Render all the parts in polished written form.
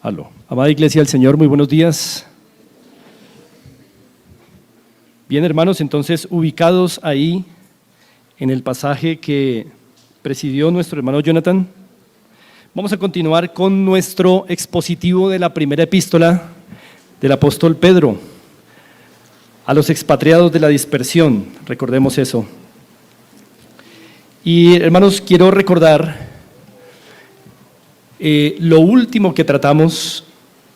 Aló. Amada Iglesia del Señor, muy buenos días. Bien, hermanos, entonces ubicados ahí en el pasaje que presidió nuestro hermano Jonathan, vamos a continuar con nuestro expositivo de la primera epístola del apóstol Pedro a los expatriados de la dispersión, recordemos eso. Y hermanos, quiero recordar lo último que tratamos,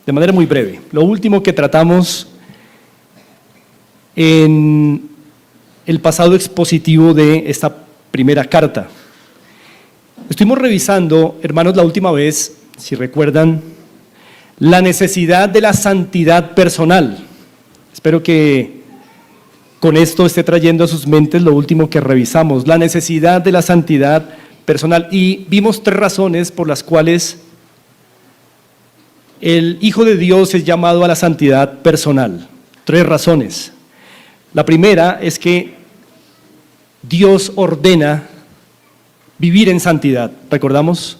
de manera muy breve, lo último que tratamos en el pasado expositivo de esta primera carta. Estuvimos revisando, hermanos, la última vez, si recuerdan, la necesidad de la santidad personal. Espero que con esto esté trayendo a sus mentes lo último que revisamos, la necesidad de la santidad personal. Y vimos 3 razones por las cuales el Hijo de Dios es llamado a la santidad personal. 3 razones. La primera es que Dios ordena vivir en santidad. ¿Recordamos?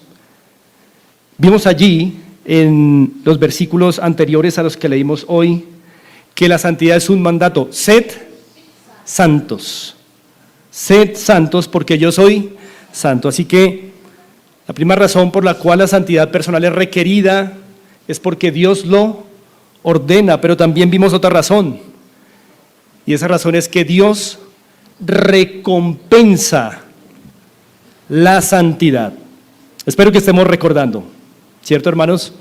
Vimos allí en los versículos anteriores a los que leímos hoy que la santidad es un mandato. Sed santos. Sed santos porque yo soy santo. Así que la primera razón por la cual la santidad personal es requerida es porque Dios lo ordena, pero también vimos otra razón, y esa razón es que Dios recompensa la santidad. Espero que estemos recordando, ¿cierto, hermanos?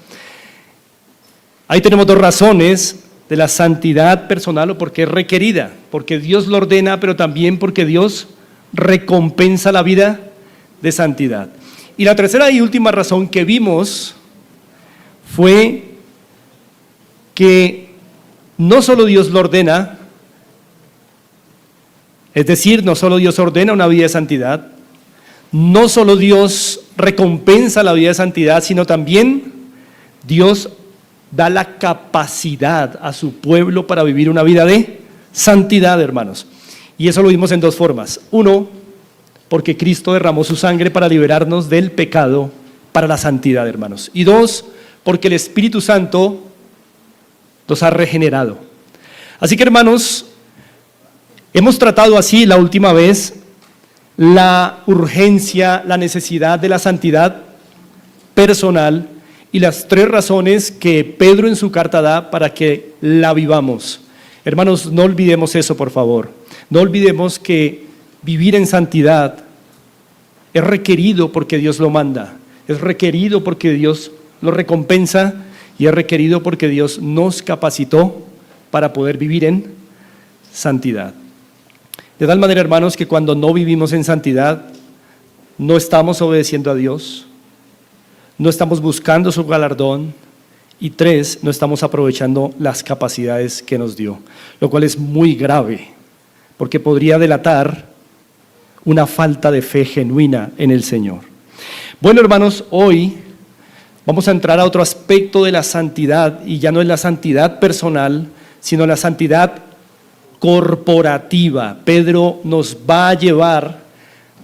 Ahí tenemos 2 razones de la santidad personal, o porque es requerida, porque Dios lo ordena, pero también porque Dios recompensa la vida de santidad. Y la tercera y última razón que vimos fue que no solo Dios lo ordena, es decir, no solo Dios ordena una vida de santidad, no solo Dios recompensa la vida de santidad, sino también Dios da la capacidad a su pueblo para vivir una vida de santidad, hermanos. Y eso lo vimos en 2 formas. 1, porque Cristo derramó su sangre para liberarnos del pecado, para la santidad, hermanos. Y 2, porque el Espíritu Santo los ha regenerado. Así que, hermanos, hemos tratado así la última vez la urgencia, la necesidad de la santidad personal y las 3 razones que Pedro en su carta da para que la vivamos. Hermanos, no olvidemos eso, por favor. No olvidemos que vivir en santidad es requerido porque Dios lo manda, es requerido porque Dios lo recompensa y es requerido porque Dios nos capacitó para poder vivir en santidad. De tal manera, hermanos, que cuando no vivimos en santidad, no estamos obedeciendo a Dios, no estamos buscando su galardón, y 3, no estamos aprovechando las capacidades que nos dio, lo cual es muy grave, porque podría delatar una falta de fe genuina en el Señor. Bueno, hermanos, hoy vamos a entrar a otro aspecto de la santidad, y ya no es la santidad personal, sino la santidad corporativa. Pedro nos va a llevar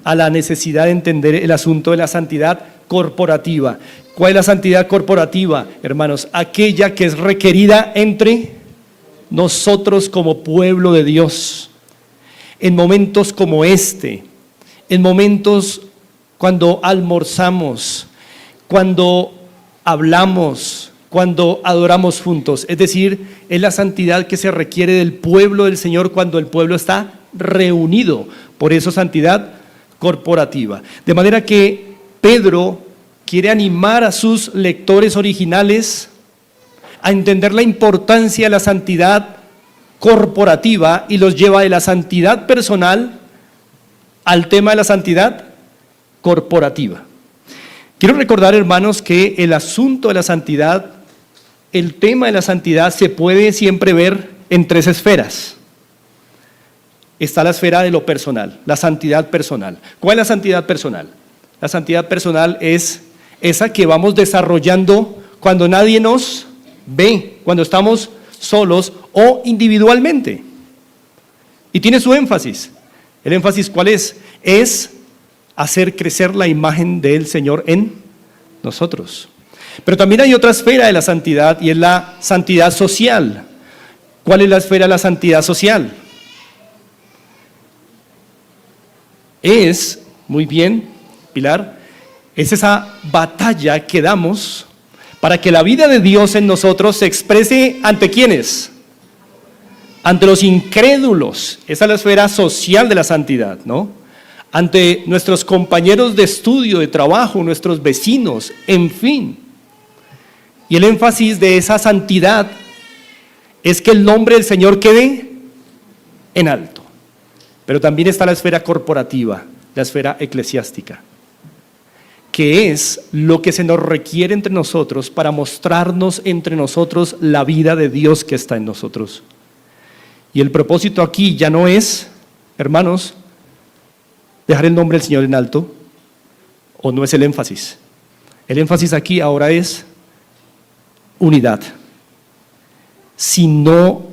a la necesidad de entender el asunto de la santidad corporativa. ¿Cuál es la santidad corporativa, hermanos? Aquella que es requerida entre nosotros como pueblo de Dios, en momentos como este, en momentos cuando almorzamos, cuando hablamos, cuando adoramos juntos. Es decir, es la santidad que se requiere del pueblo del Señor cuando el pueblo está reunido. Por eso santidad corporativa. De manera que Pedro quiere animar a sus lectores originales a entender la importancia de la santidad corporativa y los lleva de la santidad personal al tema de la santidad corporativa. Quiero recordar, hermanos, que el asunto de la santidad, el tema de la santidad se puede siempre ver en 3 esferas. Está la esfera de lo personal, la santidad personal. ¿Cuál es la santidad personal? La santidad personal es esa que vamos desarrollando cuando nadie nos ve, cuando estamos solos o individualmente. Y tiene su énfasis. ¿El énfasis cuál es? Es hacer crecer la imagen del Señor en nosotros. Pero también hay otra esfera de la santidad y es la santidad social. ¿Cuál es la esfera de la santidad social? Es, muy bien, Pilar, es esa batalla que damos para que la vida de Dios en nosotros se exprese ante ¿quiénes? Ante los incrédulos. Esa es la esfera social de la santidad, ¿no? Ante nuestros compañeros de estudio, de trabajo, nuestros vecinos, en fin. Y el énfasis de esa santidad es que el nombre del Señor quede en alto. Pero también está la esfera corporativa, la esfera eclesiástica, que es lo que se nos requiere entre nosotros para mostrarnos entre nosotros la vida de Dios que está en nosotros. Y el propósito aquí ya no es, hermanos, dejar el nombre del Señor en alto, o no es el énfasis. El énfasis aquí ahora es unidad. Si no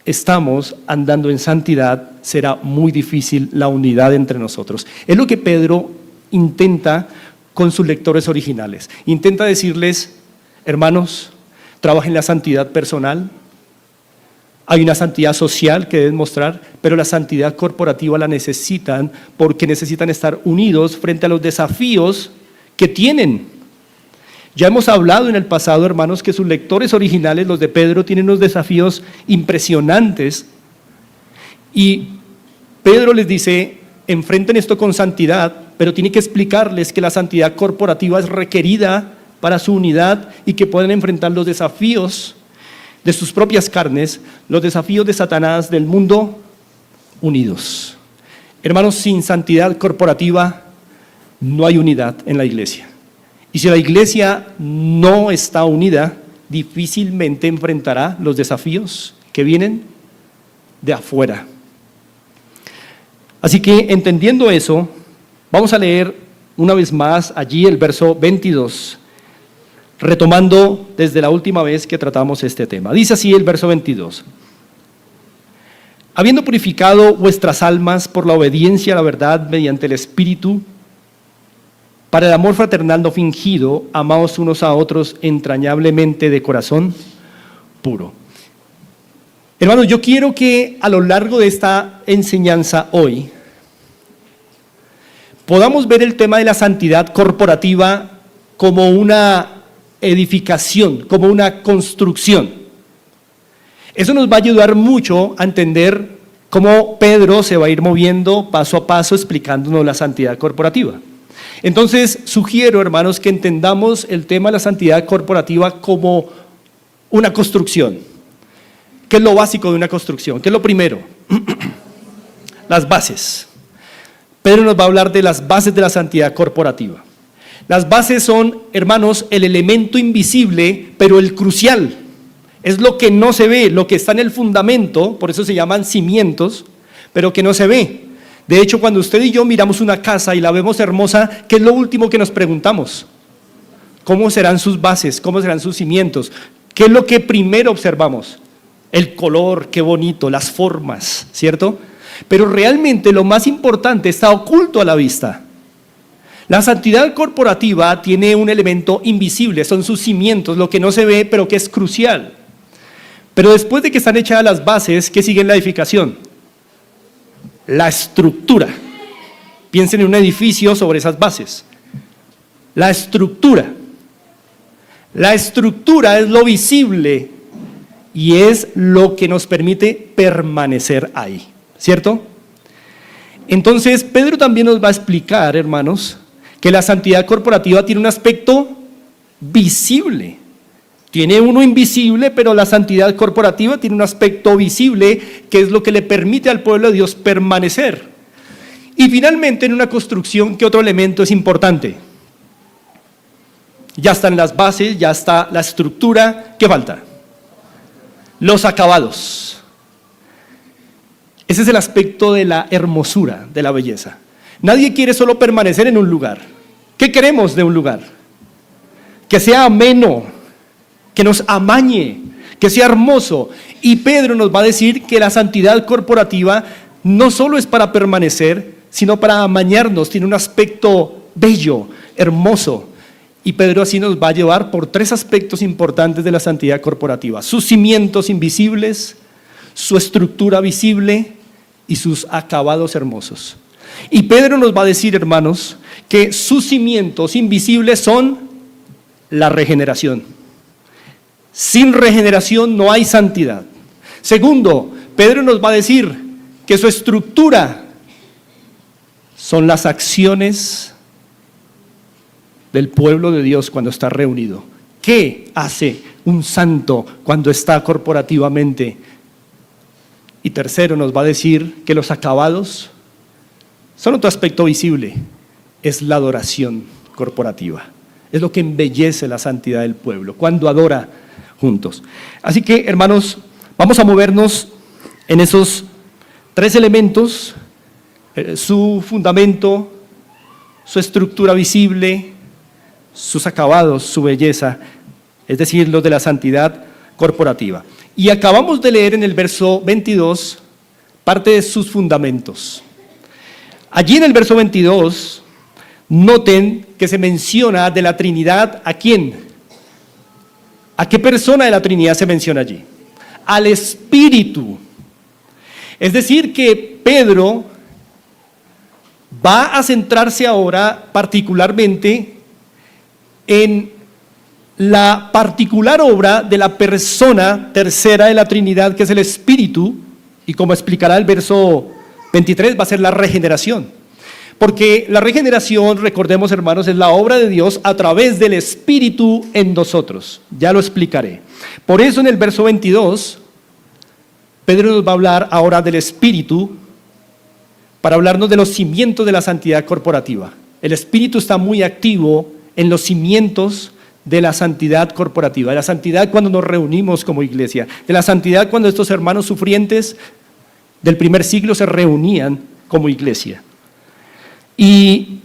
estamos andando en santidad, será muy difícil la unidad entre nosotros. Es lo que Pedro intenta con sus lectores originales. Intenta decirles, hermanos, trabajen la santidad personal. Hay una santidad social que deben mostrar, pero la santidad corporativa la necesitan porque necesitan estar unidos frente a los desafíos que tienen. Ya hemos hablado en el pasado, hermanos, que sus lectores originales, los de Pedro, tienen unos desafíos impresionantes. Y Pedro les dice, enfrenten esto con santidad, pero tiene que explicarles que la santidad corporativa es requerida para su unidad y que pueden enfrentar los desafíos de sus propias carnes, los desafíos de Satanás, del mundo, unidos. Hermanos, sin santidad corporativa no hay unidad en la iglesia. Y si la iglesia no está unida, difícilmente enfrentará los desafíos que vienen de afuera. Así que entendiendo eso, vamos a leer una vez más allí el verso 22, retomando desde la última vez que tratamos este tema. Dice así el verso 22. Habiendo purificado vuestras almas por la obediencia a la verdad mediante el Espíritu, para el amor fraternal no fingido, amaos unos a otros entrañablemente de corazón puro. Hermanos, yo quiero que a lo largo de esta enseñanza hoy podamos ver el tema de la santidad corporativa como una edificación, como una construcción. Eso nos va a ayudar mucho a entender cómo Pedro se va a ir moviendo paso a paso explicándonos la santidad corporativa. Entonces, sugiero, hermanos, que entendamos el tema de la santidad corporativa como una construcción. ¿Qué es lo básico de una construcción? ¿Qué es lo primero? Las bases. Pedro nos va a hablar de las bases de la santidad corporativa. Las bases son, hermanos, el elemento invisible, pero el crucial. Es lo que no se ve, lo que está en el fundamento, por eso se llaman cimientos, pero que no se ve. De hecho, cuando usted y yo miramos una casa y la vemos hermosa, ¿qué es lo último que nos preguntamos? ¿Cómo serán sus bases? ¿Cómo serán sus cimientos? ¿Qué es lo que primero observamos? El color, qué bonito, las formas, ¿cierto? Pero realmente lo más importante está oculto a la vista. La santidad corporativa tiene un elemento invisible, son sus cimientos, lo que no se ve, pero que es crucial. Pero después de que están echadas las bases, ¿qué sigue en la edificación? La estructura. Piensen en un edificio sobre esas bases. La estructura. La estructura es lo visible y es lo que nos permite permanecer ahí, ¿cierto? Entonces, Pedro también nos va a explicar, hermanos, que la santidad corporativa tiene un aspecto visible. Tiene uno invisible, pero la santidad corporativa tiene un aspecto visible, que es lo que le permite al pueblo de Dios permanecer. Y finalmente, en una construcción, ¿qué otro elemento es importante? Ya están las bases, ya está la estructura, ¿qué falta? Los acabados. Ese es el aspecto de la hermosura, de la belleza. Nadie quiere solo permanecer en un lugar. ¿Qué queremos de un lugar? Que sea ameno, que nos amañe, que sea hermoso. Y Pedro nos va a decir que la santidad corporativa no solo es para permanecer, sino para amañarnos, tiene un aspecto bello, hermoso. Y Pedro así nos va a llevar por tres aspectos importantes de la santidad corporativa: sus cimientos invisibles, su estructura visible y sus acabados hermosos. Y Pedro nos va a decir, hermanos, que sus cimientos invisibles son la regeneración. Sin regeneración no hay santidad. Segundo, Pedro nos va a decir que su estructura son las acciones del pueblo de Dios cuando está reunido. ¿Qué hace un santo cuando está corporativamente? Y tercero, nos va a decir que los acabados son otro aspecto visible, es la adoración corporativa. Es lo que embellece la santidad del pueblo, cuando adora juntos. Así que, hermanos, vamos a movernos en esos tres elementos: su fundamento, su estructura visible, sus acabados, su belleza, es decir, los de la santidad corporativa. Y acabamos de leer en el verso 22 parte de sus fundamentos. Allí en el verso 22, noten que se menciona de la Trinidad, ¿a quién? ¿A qué persona de la Trinidad se menciona allí? Al Espíritu. Es decir, que Pedro va a centrarse ahora particularmente en la particular obra de la persona tercera de la Trinidad, que es el Espíritu, y como explicará el verso 23, va a ser la regeneración. Porque la regeneración, recordemos, hermanos, es la obra de Dios a través del Espíritu en nosotros. Ya lo explicaré. Por eso en el verso 22, Pedro nos va a hablar ahora del Espíritu para hablarnos de los cimientos de la santidad corporativa. El Espíritu está muy activo en los cimientos de la santidad corporativa, de la santidad cuando nos reunimos como iglesia, de la santidad cuando estos hermanos sufrientes del primer siglo se reunían como iglesia. Y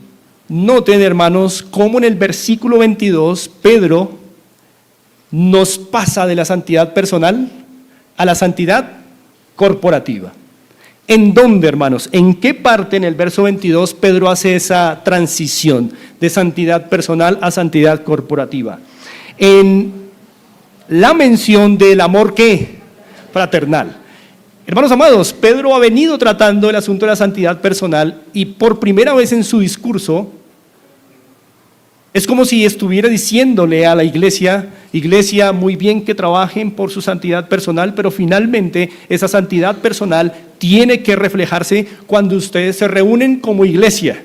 noten, hermanos, cómo en el versículo 22 Pedro nos pasa de la santidad personal a la santidad corporativa. ¿En dónde, hermanos? ¿En qué parte en el verso 22 Pedro hace esa transición de santidad personal a santidad corporativa? En la mención del amor, ¿qué? Fraternal. Hermanos amados, Pedro ha venido tratando el asunto de la santidad personal y por primera vez en su discurso es como si estuviera diciéndole a la iglesia: iglesia, muy bien que trabajen por su santidad personal, pero finalmente esa santidad personal tiene que reflejarse cuando ustedes se reúnen como iglesia.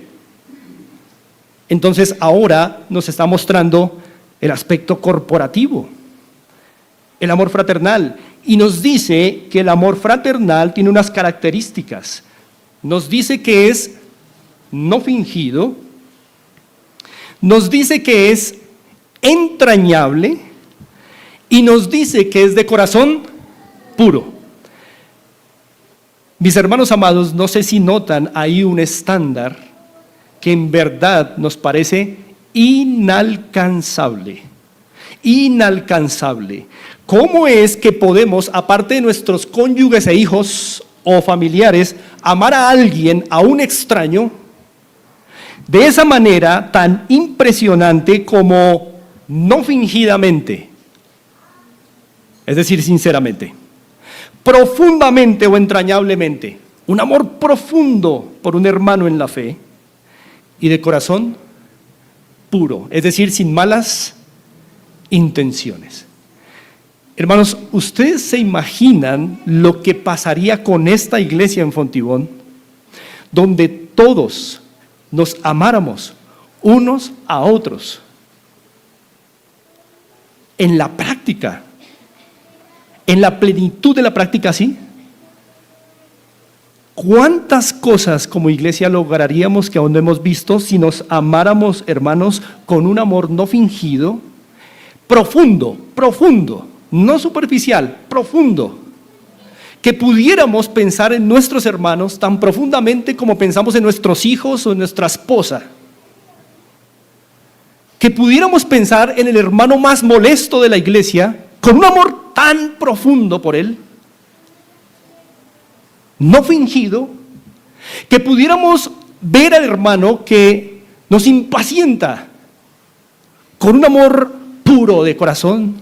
Entonces ahora nos está mostrando el aspecto corporativo, el amor fraternal, y nos dice que el amor fraternal tiene unas características. Nos dice que es no fingido, nos dice que es entrañable y nos dice que es de corazón puro. Mis hermanos amados, no sé si notan ahí un estándar que en verdad nos parece inalcanzable. Inalcanzable. ¿Cómo es que podemos, aparte de nuestros cónyuges e hijos o familiares, amar a alguien, a un extraño, de esa manera tan impresionante como no fingidamente? Es decir, sinceramente, profundamente o entrañablemente, un amor profundo por un hermano en la fe y de corazón puro, es decir, sin malas intenciones. Hermanos, ¿ustedes se imaginan lo que pasaría con esta iglesia en Fontibón, donde todos nos amáramos unos a otros? En la práctica, en la plenitud de la práctica, ¿sí? ¿Cuántas cosas como iglesia lograríamos que aún no hemos visto si nos amáramos, hermanos, con un amor no fingido, profundo, profundo, no superficial, profundo? Que pudiéramos pensar en nuestros hermanos tan profundamente como pensamos en nuestros hijos o en nuestra esposa. Que pudiéramos pensar en el hermano más molesto de la iglesia con un amor tan profundo por él, no fingido, que pudiéramos ver al hermano que nos impacienta con un amor puro de corazón,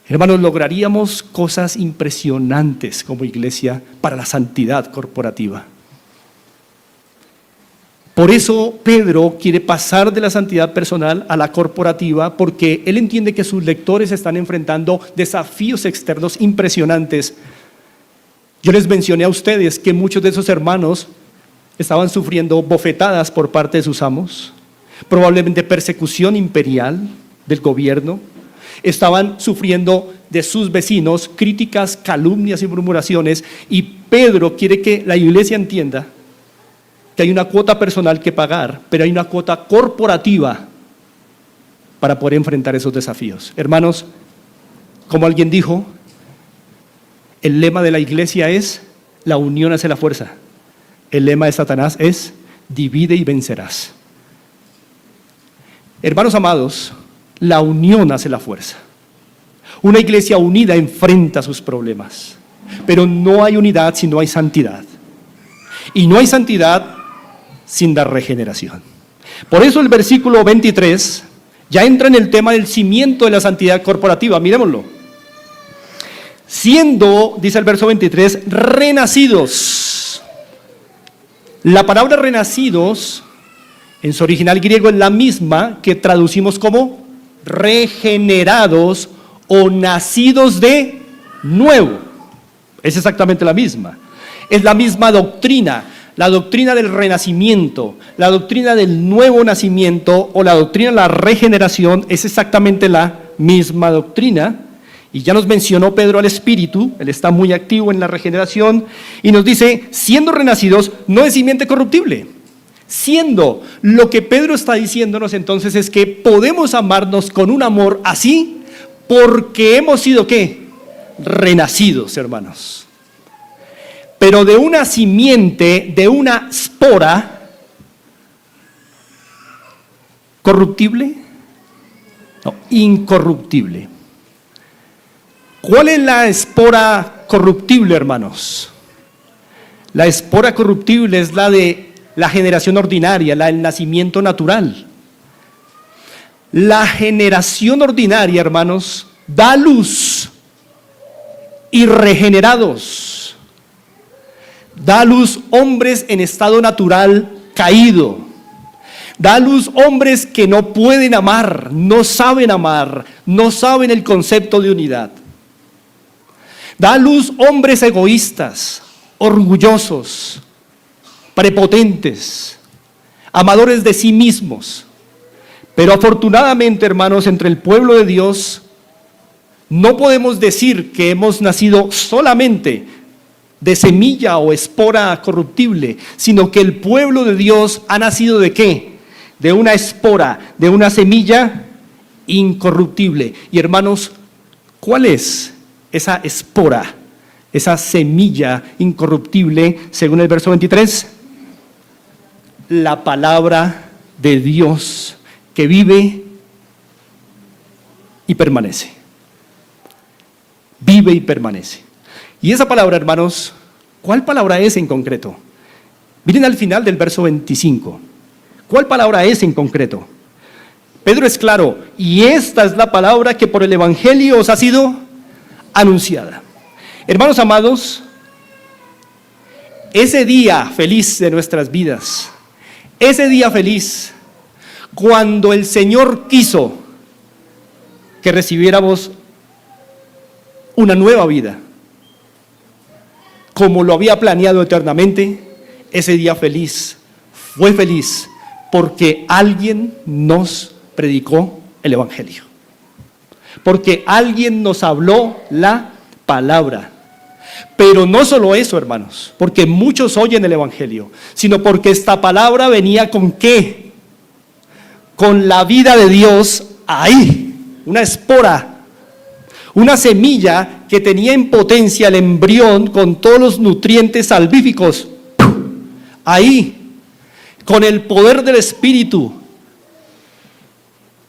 hermanos, lograríamos cosas impresionantes como iglesia para la santidad corporativa. Por eso Pedro quiere pasar de la santidad personal a la corporativa, porque él entiende que sus lectores están enfrentando desafíos externos impresionantes. Yo les mencioné a ustedes que muchos de esos hermanos estaban sufriendo bofetadas por parte de sus amos, probablemente persecución imperial del gobierno, estaban sufriendo de sus vecinos críticas, calumnias y murmuraciones, y Pedro quiere que la iglesia entienda que hay una cuota personal que pagar, pero hay una cuota corporativa para poder enfrentar esos desafíos. Hermanos, como alguien dijo, el lema de la iglesia es: la unión hace la fuerza. El lema de Satanás es: divide y vencerás. Hermanos amados, la unión hace la fuerza. Una iglesia unida enfrenta sus problemas, pero no hay unidad si no hay santidad. Y no hay santidad sin la regeneración. Por eso el versículo 23 ya entra en el tema del cimiento de la santidad corporativa. Miremoslo. Siendo, dice el verso 23, renacidos. La palabra renacidos en su original griego es la misma que traducimos como regenerados o nacidos de nuevo. Es exactamente la misma. Es la misma doctrina. La doctrina del renacimiento, la doctrina del nuevo nacimiento o la doctrina de la regeneración es exactamente la misma doctrina. Y ya nos mencionó Pedro al Espíritu, él está muy activo en la regeneración, y nos dice, siendo renacidos, no de simiente corruptible. Siendo, lo que Pedro está diciéndonos entonces es que podemos amarnos con un amor así porque hemos sido, ¿qué? Renacidos, hermanos. Pero de una simiente, de una espora corruptible, no, incorruptible. ¿Cuál es la espora corruptible, hermanos? La espora corruptible es la de la generación ordinaria, la del nacimiento natural. La generación ordinaria, hermanos, da luz y regenerados. Da a luz hombres en estado natural caído. Da a luz hombres que no pueden amar, no saben el concepto de unidad. Da a luz hombres egoístas, orgullosos, prepotentes, amadores de sí mismos. Pero afortunadamente, hermanos, entre el pueblo de Dios, no podemos decir que hemos nacido solamente de semilla o espora corruptible, sino que el pueblo de Dios ha nacido ¿de qué? De una espora, de una semilla incorruptible. Y hermanos, ¿cuál es esa espora, esa semilla incorruptible según el verso 23? La palabra de Dios que vive y permanece. Vive y permanece. Y esa palabra, hermanos, ¿cuál palabra es en concreto? Miren al final del verso 25. ¿Cuál palabra es en concreto? Pedro es claro, y esta es la palabra que por el Evangelio os ha sido anunciada. Hermanos amados, ese día feliz de nuestras vidas, ese día feliz, cuando el Señor quiso que recibiéramos una nueva vida, como lo había planeado eternamente, ese día feliz fue feliz porque alguien nos predicó el Evangelio, porque alguien nos habló la palabra. Pero no solo eso, hermanos, porque muchos oyen el Evangelio, sino porque esta palabra venía ¿con qué? Con la vida de Dios ahí, una espora, una semilla que tenía en potencia el embrión con todos los nutrientes salvíficos. Ahí, con el poder del Espíritu.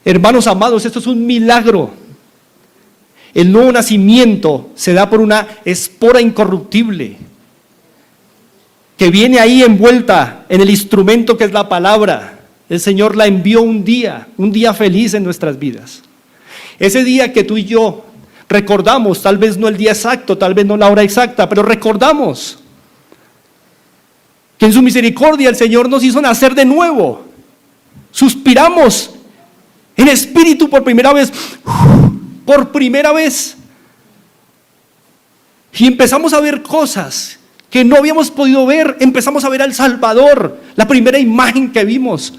Hermanos amados, esto es un milagro. El nuevo nacimiento se da por una espora incorruptible que viene ahí envuelta en el instrumento que es la palabra, El Señor la envió un día feliz en nuestras vidas. Ese día que tú y yo recordamos, tal vez no el día exacto, tal vez no la hora exacta, pero recordamos que en su misericordia el Señor nos hizo nacer de nuevo. Suspiramos en espíritu por primera vez, y empezamos a ver cosas que no habíamos podido ver. Empezamos a ver al Salvador, la primera imagen que vimos.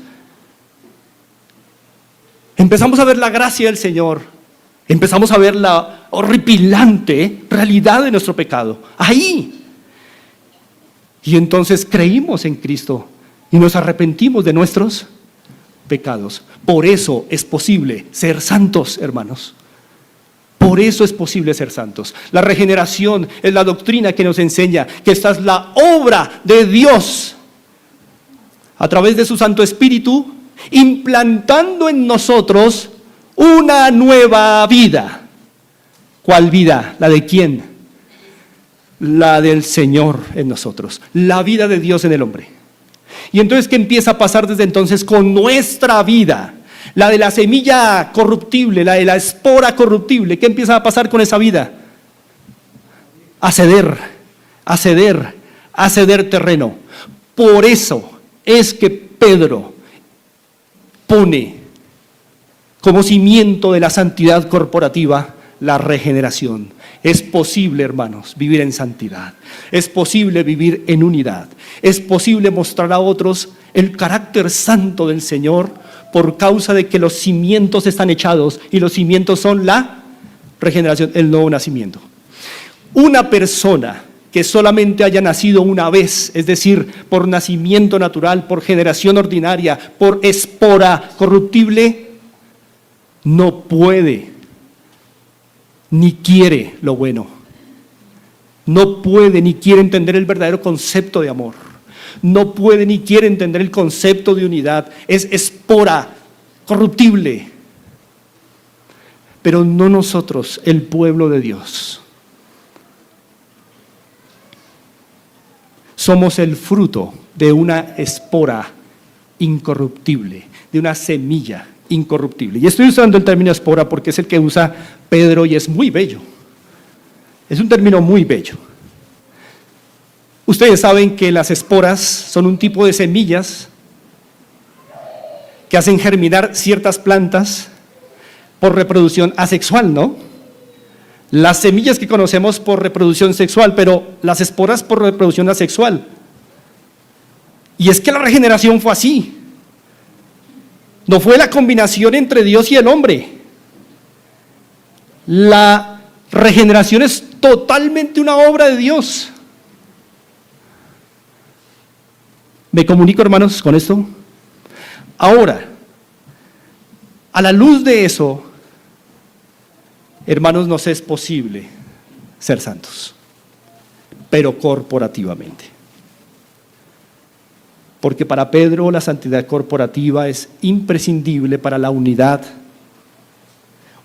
Empezamos a ver la gracia del Señor. Empezamos a ver la horripilante realidad de nuestro pecado. Ahí. Y entonces creímos en Cristo y nos arrepentimos de nuestros pecados. Por eso es posible ser santos, hermanos. Por eso es posible ser santos. La regeneración es la doctrina que nos enseña que esta es la obra de Dios a través de su Santo Espíritu, implantando en nosotros una nueva vida. ¿Cuál vida? ¿La de quién? La del Señor en nosotros, la vida de Dios en el hombre. Y entonces, ¿qué empieza a pasar desde entonces con nuestra vida? La de la semilla corruptible, la de la espora corruptible. ¿Qué empieza a pasar con esa vida? A ceder terreno. Por eso es que Pedro pone como cimiento de la santidad corporativa la regeneración. Es posible, hermanos, vivir en santidad. Es posible vivir en unidad. Es posible mostrar a otros el carácter santo del Señor por causa de que los cimientos están echados, y los cimientos son la regeneración, el nuevo nacimiento. Una persona que solamente haya nacido una vez, es decir, por nacimiento natural, por generación ordinaria, por espora corruptible, no puede ni quiere lo bueno. No puede ni quiere entender el verdadero concepto de amor. No puede ni quiere entender el concepto de unidad. Es espora corruptible. Pero no nosotros, el pueblo de Dios. Somos el fruto de una espora incorruptible, de una semilla incorruptible. Y estoy usando el término espora porque es el que usa Pedro y es muy bello. Es un término muy bello. Ustedes saben que las esporas son un tipo de semillas que hacen germinar ciertas plantas por reproducción asexual, ¿no? Las semillas que conocemos por reproducción sexual, pero las esporas por reproducción asexual. Y es que la regeneración fue así. No fue la combinación entre Dios y el hombre. La regeneración es totalmente una obra de Dios. ¿Me comunico, hermanos, con esto? Ahora, a la luz de eso, hermanos, nos es posible ser santos, pero corporativamente. Porque para Pedro la santidad corporativa es imprescindible para la unidad,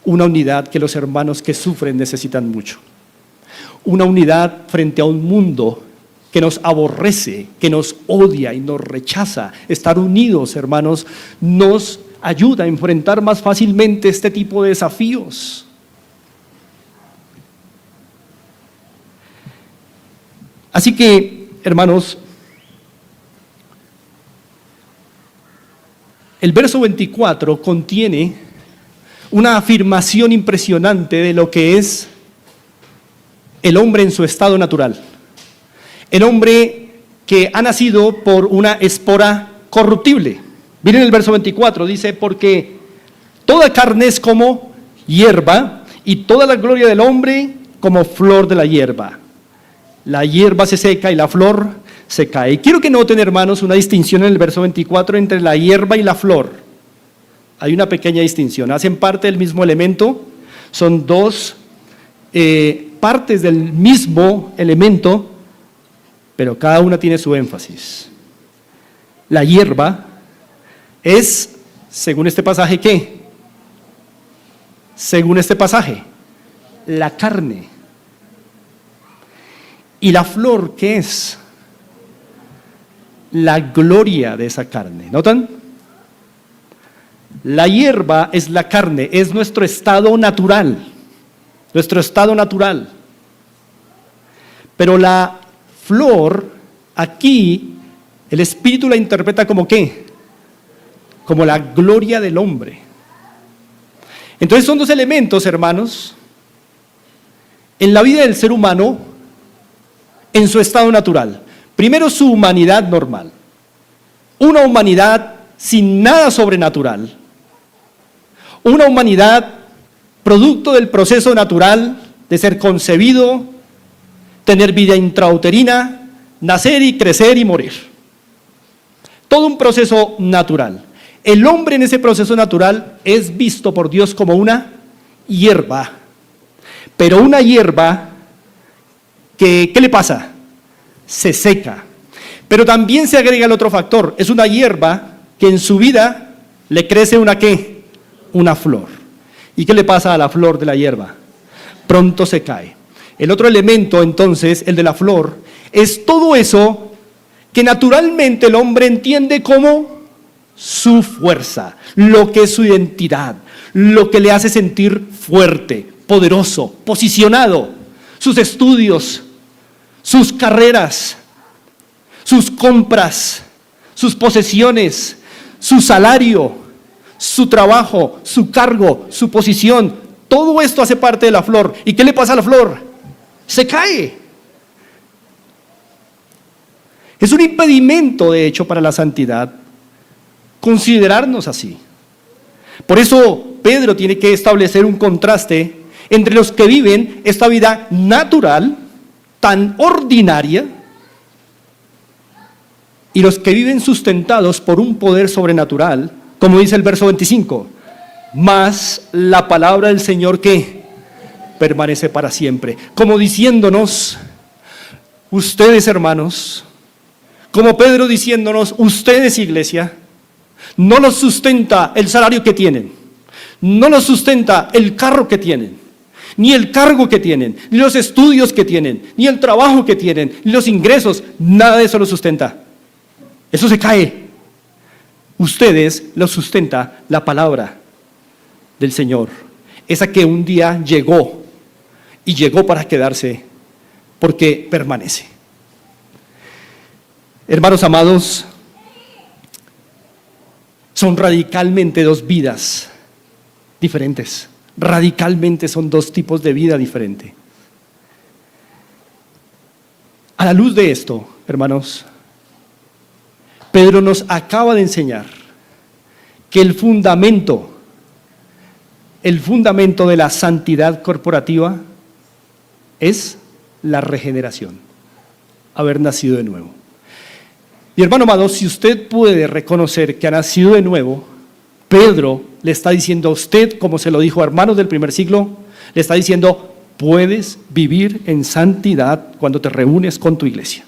una unidad que los hermanos que sufren necesitan mucho, una unidad frente a un mundo que nos aborrece, que nos odia y nos rechaza. Estar unidos, hermanos, nos ayuda a enfrentar más fácilmente este tipo de desafíos. Así que, hermanos, el verso 24 contiene una afirmación impresionante de lo que es el hombre en su estado natural. El hombre que ha nacido por una espora corruptible. Miren el verso 24, dice, porque toda carne es como hierba y toda la gloria del hombre como flor de la hierba. La hierba se seca y la flor se cae. Y quiero que noten, hermanos, una distinción en el verso 24 entre la hierba y la flor. Hay una pequeña distinción, hacen parte del mismo elemento, son dos partes del mismo elemento, pero cada una tiene su énfasis. La hierba es, según este pasaje, ¿qué? Según este pasaje, la carne. ¿Y la flor qué es? La gloria de esa carne. ¿Notan? La hierba es la carne, es nuestro estado natural, nuestro estado natural. Pero la flor, aquí, el Espíritu la interpreta como ¿qué? Como la gloria del hombre. Entonces son dos elementos, hermanos, en la vida del ser humano, en su estado natural. Primero, su humanidad normal. Una humanidad sin nada sobrenatural. Una humanidad producto del proceso natural de ser concebido, tener vida intrauterina, nacer y crecer y morir. Todo un proceso natural. El hombre en ese proceso natural es visto por Dios como una hierba. Pero una hierba que, ¿qué le pasa? Se seca. Pero también se agrega el otro factor. Es una hierba que en su vida le crece una ¿qué? Una flor. ¿Y qué le pasa a la flor de la hierba? Pronto se cae. El otro elemento, entonces, el de la flor, es todo eso que naturalmente el hombre entiende como su fuerza, lo que es su identidad, lo que le hace sentir fuerte, poderoso, posicionado, sus estudios, sus carreras, sus compras, sus posesiones, su salario, su trabajo, su cargo, su posición. Todo esto hace parte de la flor. ¿Y qué le pasa a la flor? Se cae. Es un impedimento, de hecho, para la santidad considerarnos así. Por eso Pedro tiene que establecer un contraste entre los que viven esta vida natural, tan ordinaria, y los que viven sustentados por un poder sobrenatural, como dice el verso 25, mas la palabra del Señor que permanece para siempre, como diciéndonos, ustedes hermanos, como Pedro diciéndonos, ustedes iglesia, no los sustenta el salario que tienen, no los sustenta el carro que tienen, ni el cargo que tienen, ni los estudios que tienen, ni el trabajo que tienen, ni los ingresos, nada de eso los sustenta. Eso se cae. Ustedes los sustenta la palabra del Señor, esa que un día llegó y llegó para quedarse porque permanece. Hermanos amados, son radicalmente dos vidas diferentes. Radicalmente son dos tipos de vida diferentes. A la luz de esto, hermanos, Pedro nos acaba de enseñar que el fundamento de la santidad corporativa es la regeneración, haber nacido de nuevo. Y hermano amado, si usted puede reconocer que ha nacido de nuevo, Pedro le está diciendo a usted, como se lo dijo a hermanos del primer siglo, le está diciendo, puedes vivir en santidad cuando te reúnes con tu iglesia.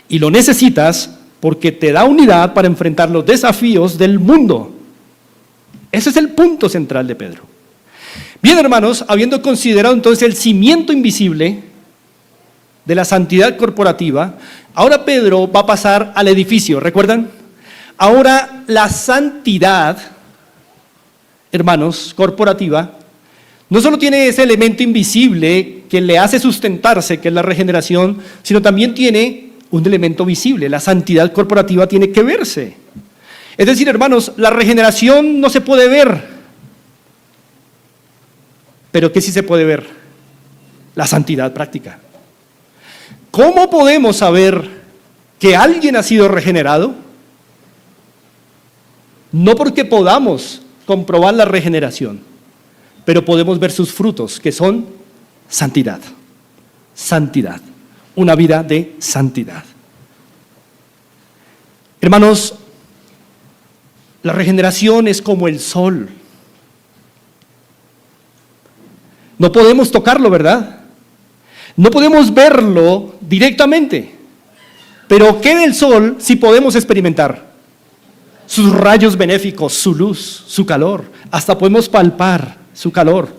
Y lo necesitas porque te da unidad para enfrentar los desafíos del mundo. Ese es el punto central de Pedro. Bien, hermanos, habiendo considerado entonces el cimiento invisible de la santidad corporativa, ahora Pedro va a pasar al edificio, ¿recuerdan? Ahora la santidad, hermanos, corporativa, no solo tiene ese elemento invisible que le hace sustentarse, que es la regeneración, sino también tiene un elemento visible. La santidad corporativa tiene que verse. Es decir, hermanos, la regeneración no se puede ver. Pero ¿qué sí se puede ver? La santidad práctica. ¿Cómo podemos saber que alguien ha sido regenerado? No porque podamos comprobar la regeneración, pero podemos ver sus frutos, que son santidad. Santidad. Una vida de santidad. Hermanos, la regeneración es como el sol. No podemos tocarlo, ¿verdad? No podemos verlo directamente. Pero ¿qué del sol si podemos experimentar? Sus rayos benéficos, su luz, su calor. Hasta podemos palpar su calor.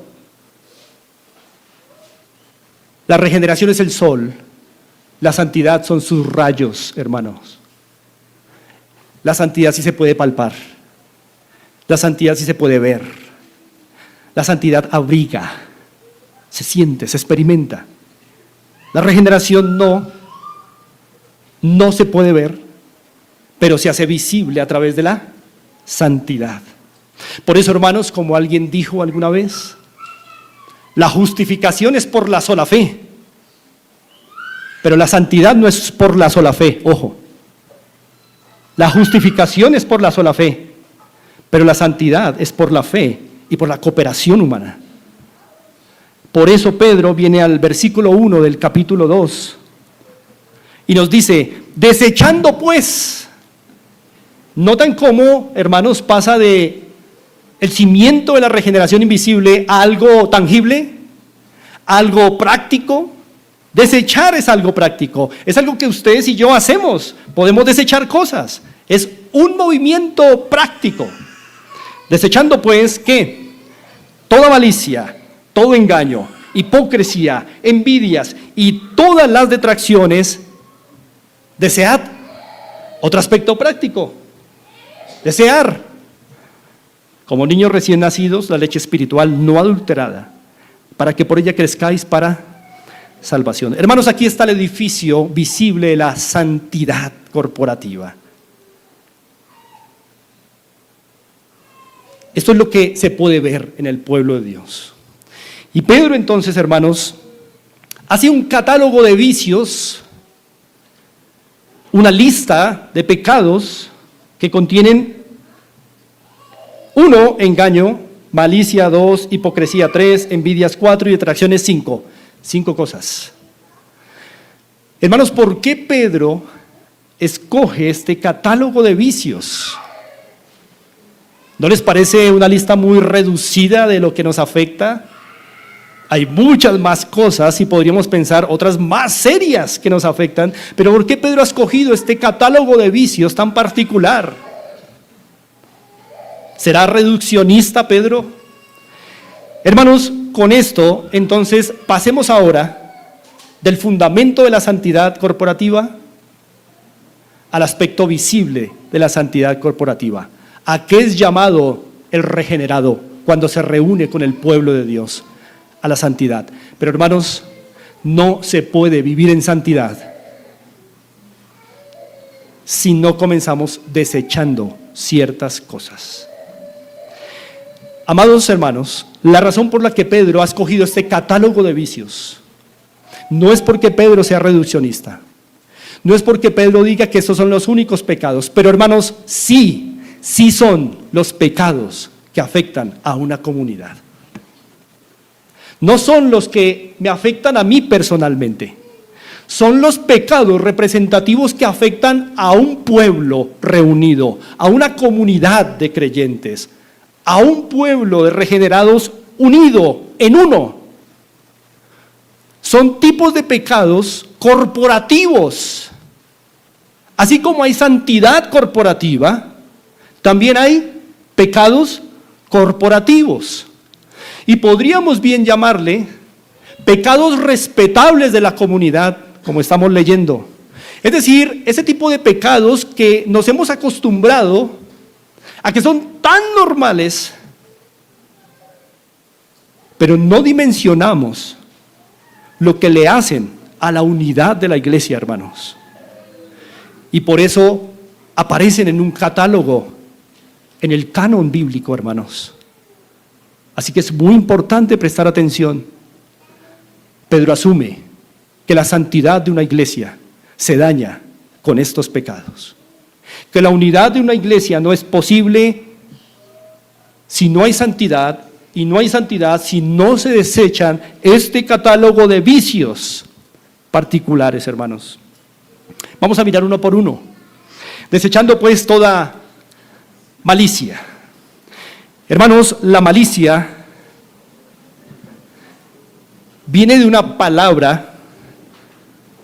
La regeneración es el sol. La santidad son sus rayos, hermanos. La santidad sí se puede palpar. La santidad sí se puede ver. La santidad abriga, se siente, se experimenta. La regeneración no se puede ver, pero se hace visible a través de la santidad. Por eso, hermanos, como alguien dijo alguna vez, la justificación es por la sola fe, pero la santidad no es por la sola fe, ojo. La justificación es por la sola fe, pero la santidad es por la fe y por la cooperación humana. Por eso Pedro viene al versículo 1 del capítulo 2 y nos dice, desechando pues. ¿Notan cómo, hermanos, pasa de el cimiento de la regeneración invisible a algo tangible, algo práctico? Desechar es algo práctico, es algo que ustedes y yo hacemos, podemos desechar cosas, es un movimiento práctico. Desechando pues, ¿qué? Toda malicia, todo engaño, hipocresía, envidias y todas las detracciones, desead. Otro aspecto práctico, desear, como niños recién nacidos, la leche espiritual no adulterada, para que por ella crezcáis para salvación. Hermanos, aquí está el edificio visible de la santidad corporativa. Esto es lo que se puede ver en el pueblo de Dios. Y Pedro entonces, hermanos, hace un catálogo de vicios, una lista de pecados que contienen 1, engaño, malicia 2, hipocresía 3, envidias 4 y detracciones 5. 5 cosas. Hermanos, ¿por qué Pedro escoge este catálogo de vicios? ¿No les parece una lista muy reducida de lo que nos afecta? Hay muchas más cosas y podríamos pensar otras más serias que nos afectan, pero ¿por qué Pedro ha escogido este catálogo de vicios tan particular? ¿Será reduccionista Pedro? Hermanos, con esto, entonces, pasemos ahora del fundamento de la santidad corporativa al aspecto visible de la santidad corporativa. ¿A qué es llamado el regenerado cuando se reúne con el pueblo de Dios? A la santidad. Pero hermanos, no se puede vivir en santidad si no comenzamos desechando ciertas cosas. Amados hermanos, la razón por la que Pedro ha escogido este catálogo de vicios no es porque Pedro sea reduccionista, no es porque Pedro diga que estos son los únicos pecados, pero hermanos, sí son los pecados que afectan a una comunidad. No son los que me afectan a mí personalmente, son los pecados representativos que afectan a un pueblo reunido, a una comunidad de creyentes, a un pueblo de regenerados unido en uno. Son tipos de pecados corporativos. Así como hay santidad corporativa, también hay pecados corporativos. Y podríamos bien llamarle pecados respetables de la comunidad, como estamos leyendo. Es decir, ese tipo de pecados que nos hemos acostumbrado a que son tan normales, pero no dimensionamos lo que le hacen a la unidad de la iglesia, hermanos. Y por eso aparecen en un catálogo, en el canon bíblico, hermanos. Así que es muy importante prestar atención. Pedro asume que la santidad de una iglesia se daña con estos pecados. Que la unidad de una iglesia no es posible si no hay santidad, y no hay santidad si no se desechan este catálogo de vicios particulares, hermanos. Vamos a mirar uno por uno. Desechando pues toda malicia. Hermanos, la malicia viene de una palabra,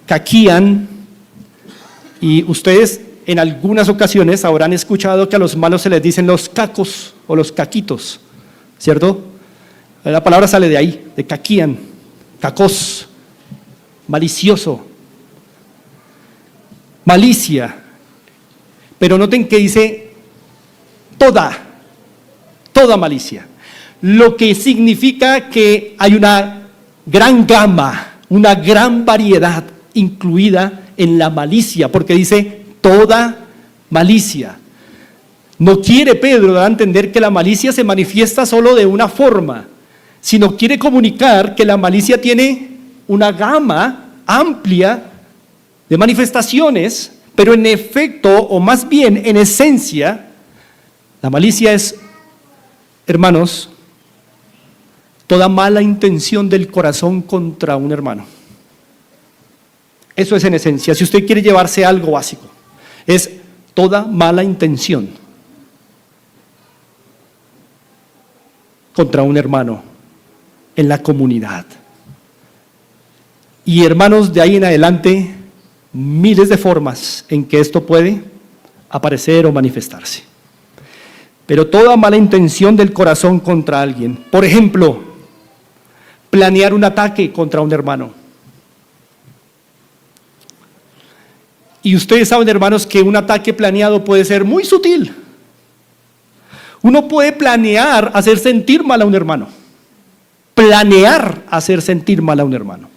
kakian, y ustedes en algunas ocasiones habrán escuchado que a los malos se les dicen los cacos o los caquitos, ¿cierto? La palabra sale de ahí, de kakian, cacos, malicioso, malicia. Pero noten que dice toda toda malicia. Lo que significa que hay una gran gama, una gran variedad incluida en la malicia, porque dice toda malicia. No quiere Pedro dar a entender que la malicia se manifiesta solo de una forma, sino quiere comunicar que la malicia tiene una gama amplia de manifestaciones, pero en efecto, o más bien en esencia, la malicia es, hermanos, toda mala intención del corazón contra un hermano. Eso es en esencia. Si usted quiere llevarse algo básico, es toda mala intención contra un hermano en la comunidad. Y hermanos, de ahí en adelante, miles de formas en que esto puede aparecer o manifestarse. Pero toda mala intención del corazón contra alguien. Por ejemplo, planear un ataque contra un hermano. Y ustedes saben, hermanos, que un ataque planeado puede ser muy sutil. Uno puede planear hacer sentir mal a un hermano. Planear hacer sentir mal a un hermano.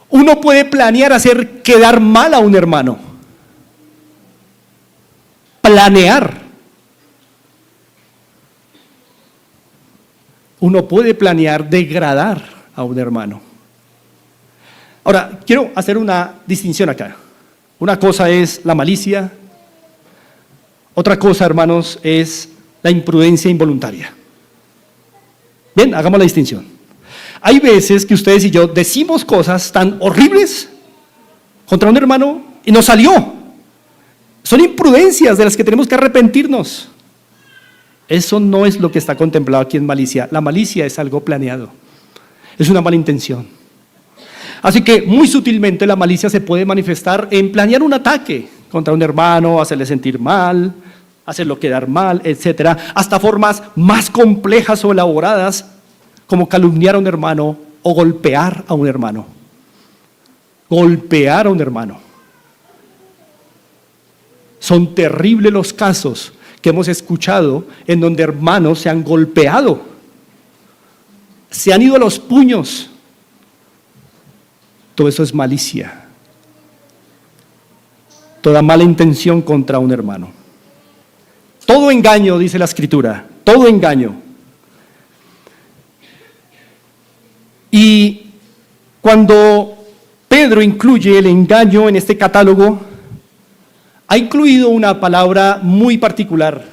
Uno puede planear hacer quedar mal a un hermano. Planear. Uno puede planear degradar a un hermano. Ahora, quiero hacer una distinción acá. Una cosa es la malicia. Otra cosa, hermanos, es la imprudencia involuntaria. Bien, hagamos la distinción. Hay veces que ustedes y yo decimos cosas tan horribles contra un hermano y nos salió. Son imprudencias de las que tenemos que arrepentirnos. Eso no es lo que está contemplado aquí en malicia. La malicia es algo planeado. Es una mala intención. Así que muy sutilmente la malicia se puede manifestar en planear un ataque contra un hermano, hacerle sentir mal, hacerlo quedar mal, etcétera, hasta formas más complejas o elaboradas, como calumniar a un hermano o golpear a un hermano. Golpear a un hermano. Son terribles los casos que hemos escuchado en donde hermanos se han golpeado, se han ido a los puños. Todo eso es malicia. Toda mala intención contra un hermano. Todo engaño, dice la Escritura, todo engaño. Y cuando Pedro incluye el engaño en este catálogo, ha incluido una palabra muy particular.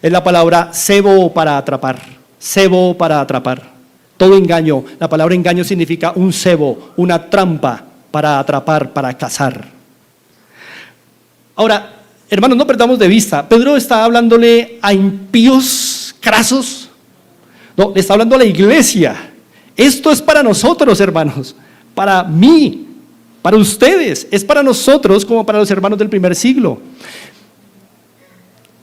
Es la palabra cebo para atrapar. Cebo para atrapar. Todo engaño, la palabra engaño significa un cebo, una trampa para atrapar, para cazar. Ahora, hermanos, no perdamos de vista, Pedro está hablándole a impíos, crasos. No, le está hablando a la iglesia. Esto es para nosotros, hermanos, para mí, para ustedes, es para nosotros como para los hermanos del primer siglo.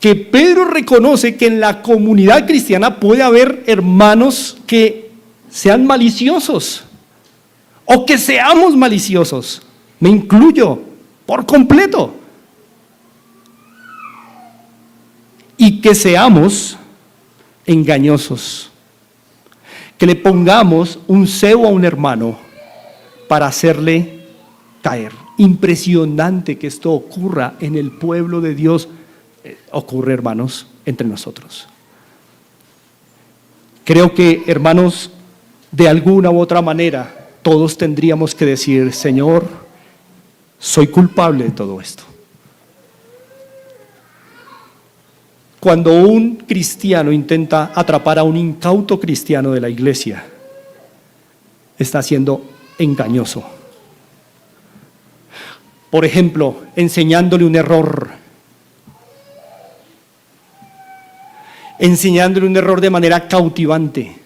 Que Pedro reconoce que en la comunidad cristiana puede haber hermanos que sean maliciosos o que seamos maliciosos. Me incluyo por completo. Y que seamos engañosos. Que le pongamos un cebo a un hermano para hacerle caer. Impresionante que esto ocurra en el pueblo de Dios. Ocurre, hermanos, entre nosotros. Creo que, hermanos, de alguna u otra manera, todos tendríamos que decir: Señor, soy culpable de todo esto. Cuando un cristiano intenta atrapar a un incauto cristiano de la iglesia, está siendo engañoso. Por ejemplo, enseñándole un error. Enseñándole un error de manera cautivante.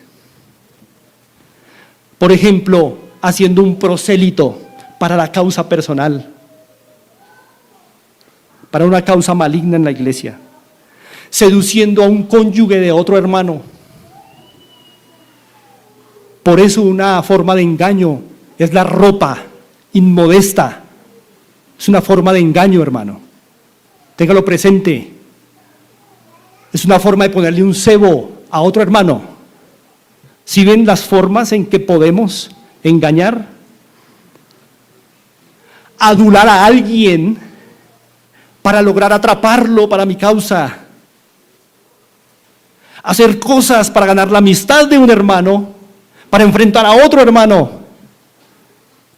Por ejemplo, haciendo un prosélito para la causa personal, para una causa maligna en la iglesia, seduciendo a un cónyuge de otro hermano. Por eso una forma de engaño es la ropa inmodesta. Es una forma de engaño, hermano. Téngalo presente. Es una forma de ponerle un cebo a otro hermano. ¿Sí ven las formas en que podemos engañar? Adular a alguien para lograr atraparlo para mi causa. Hacer cosas para ganar la amistad de un hermano, para enfrentar a otro hermano.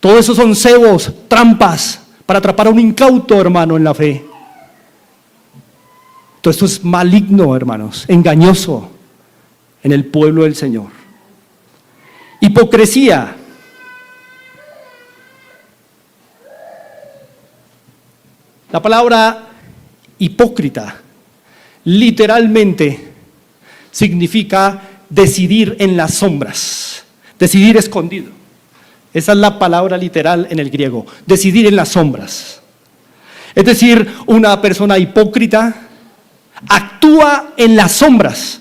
Todo eso son cebos, trampas, para atrapar a un incauto hermano en la fe. Todo esto es maligno, hermanos, engañoso en el pueblo del Señor. Hipocresía. La palabra hipócrita literalmente significa decidir en las sombras, decidir escondido. Esa es la palabra literal en el griego, decidir en las sombras. Es decir, una persona hipócrita actúa en las sombras,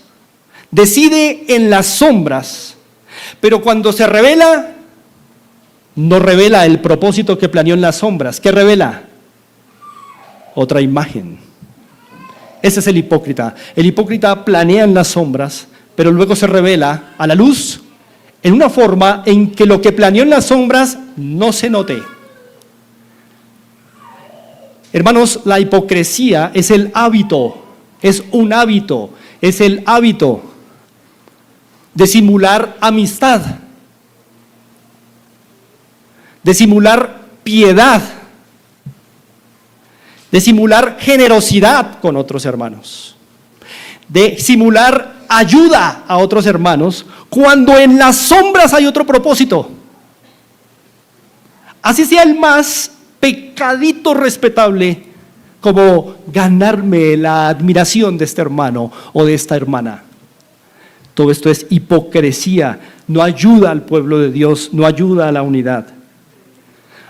decide en las sombras, pero cuando se revela, no revela el propósito que planeó en las sombras. ¿Qué revela? Otra imagen. Ese es el hipócrita. El hipócrita planea en las sombras, pero luego se revela a la luz en una forma en que lo que planeó en las sombras no se note. Hermanos, la hipocresía es el hábito, es un hábito, es el hábito de simular amistad, de simular piedad, de simular generosidad con otros hermanos, de simular ayuda a otros hermanos, cuando en las sombras hay otro propósito. Así sea el más pecadito respetable, como ganarme la admiración de este hermano o de esta hermana. Todo esto es hipocresía, no ayuda al pueblo de Dios, no ayuda a la unidad.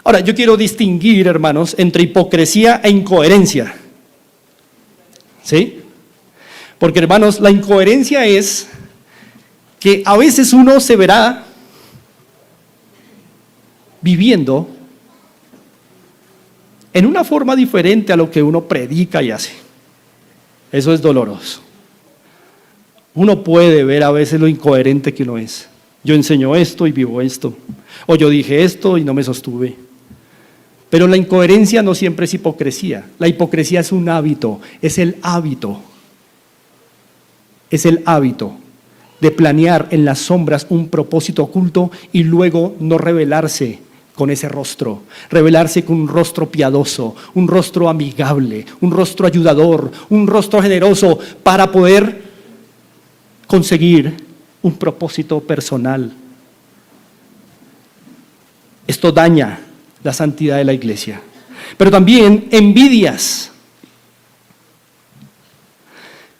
Ahora, yo quiero distinguir, hermanos, entre hipocresía e incoherencia. ¿Sí? Porque, hermanos, la incoherencia es que a veces uno se verá viviendo en una forma diferente a lo que uno predica y hace. Eso es doloroso. Uno puede ver a veces lo incoherente que uno es. Yo enseño esto y vivo esto. O yo dije esto y no me sostuve. Pero la incoherencia no siempre es hipocresía. La hipocresía es un hábito, es el hábito. Es el hábito de planear en las sombras un propósito oculto y luego no revelarse con ese rostro, revelarse con un rostro piadoso, un rostro amigable, un rostro ayudador, un rostro generoso para poder conseguir un propósito personal. Esto daña la santidad de la iglesia. Pero también envidias.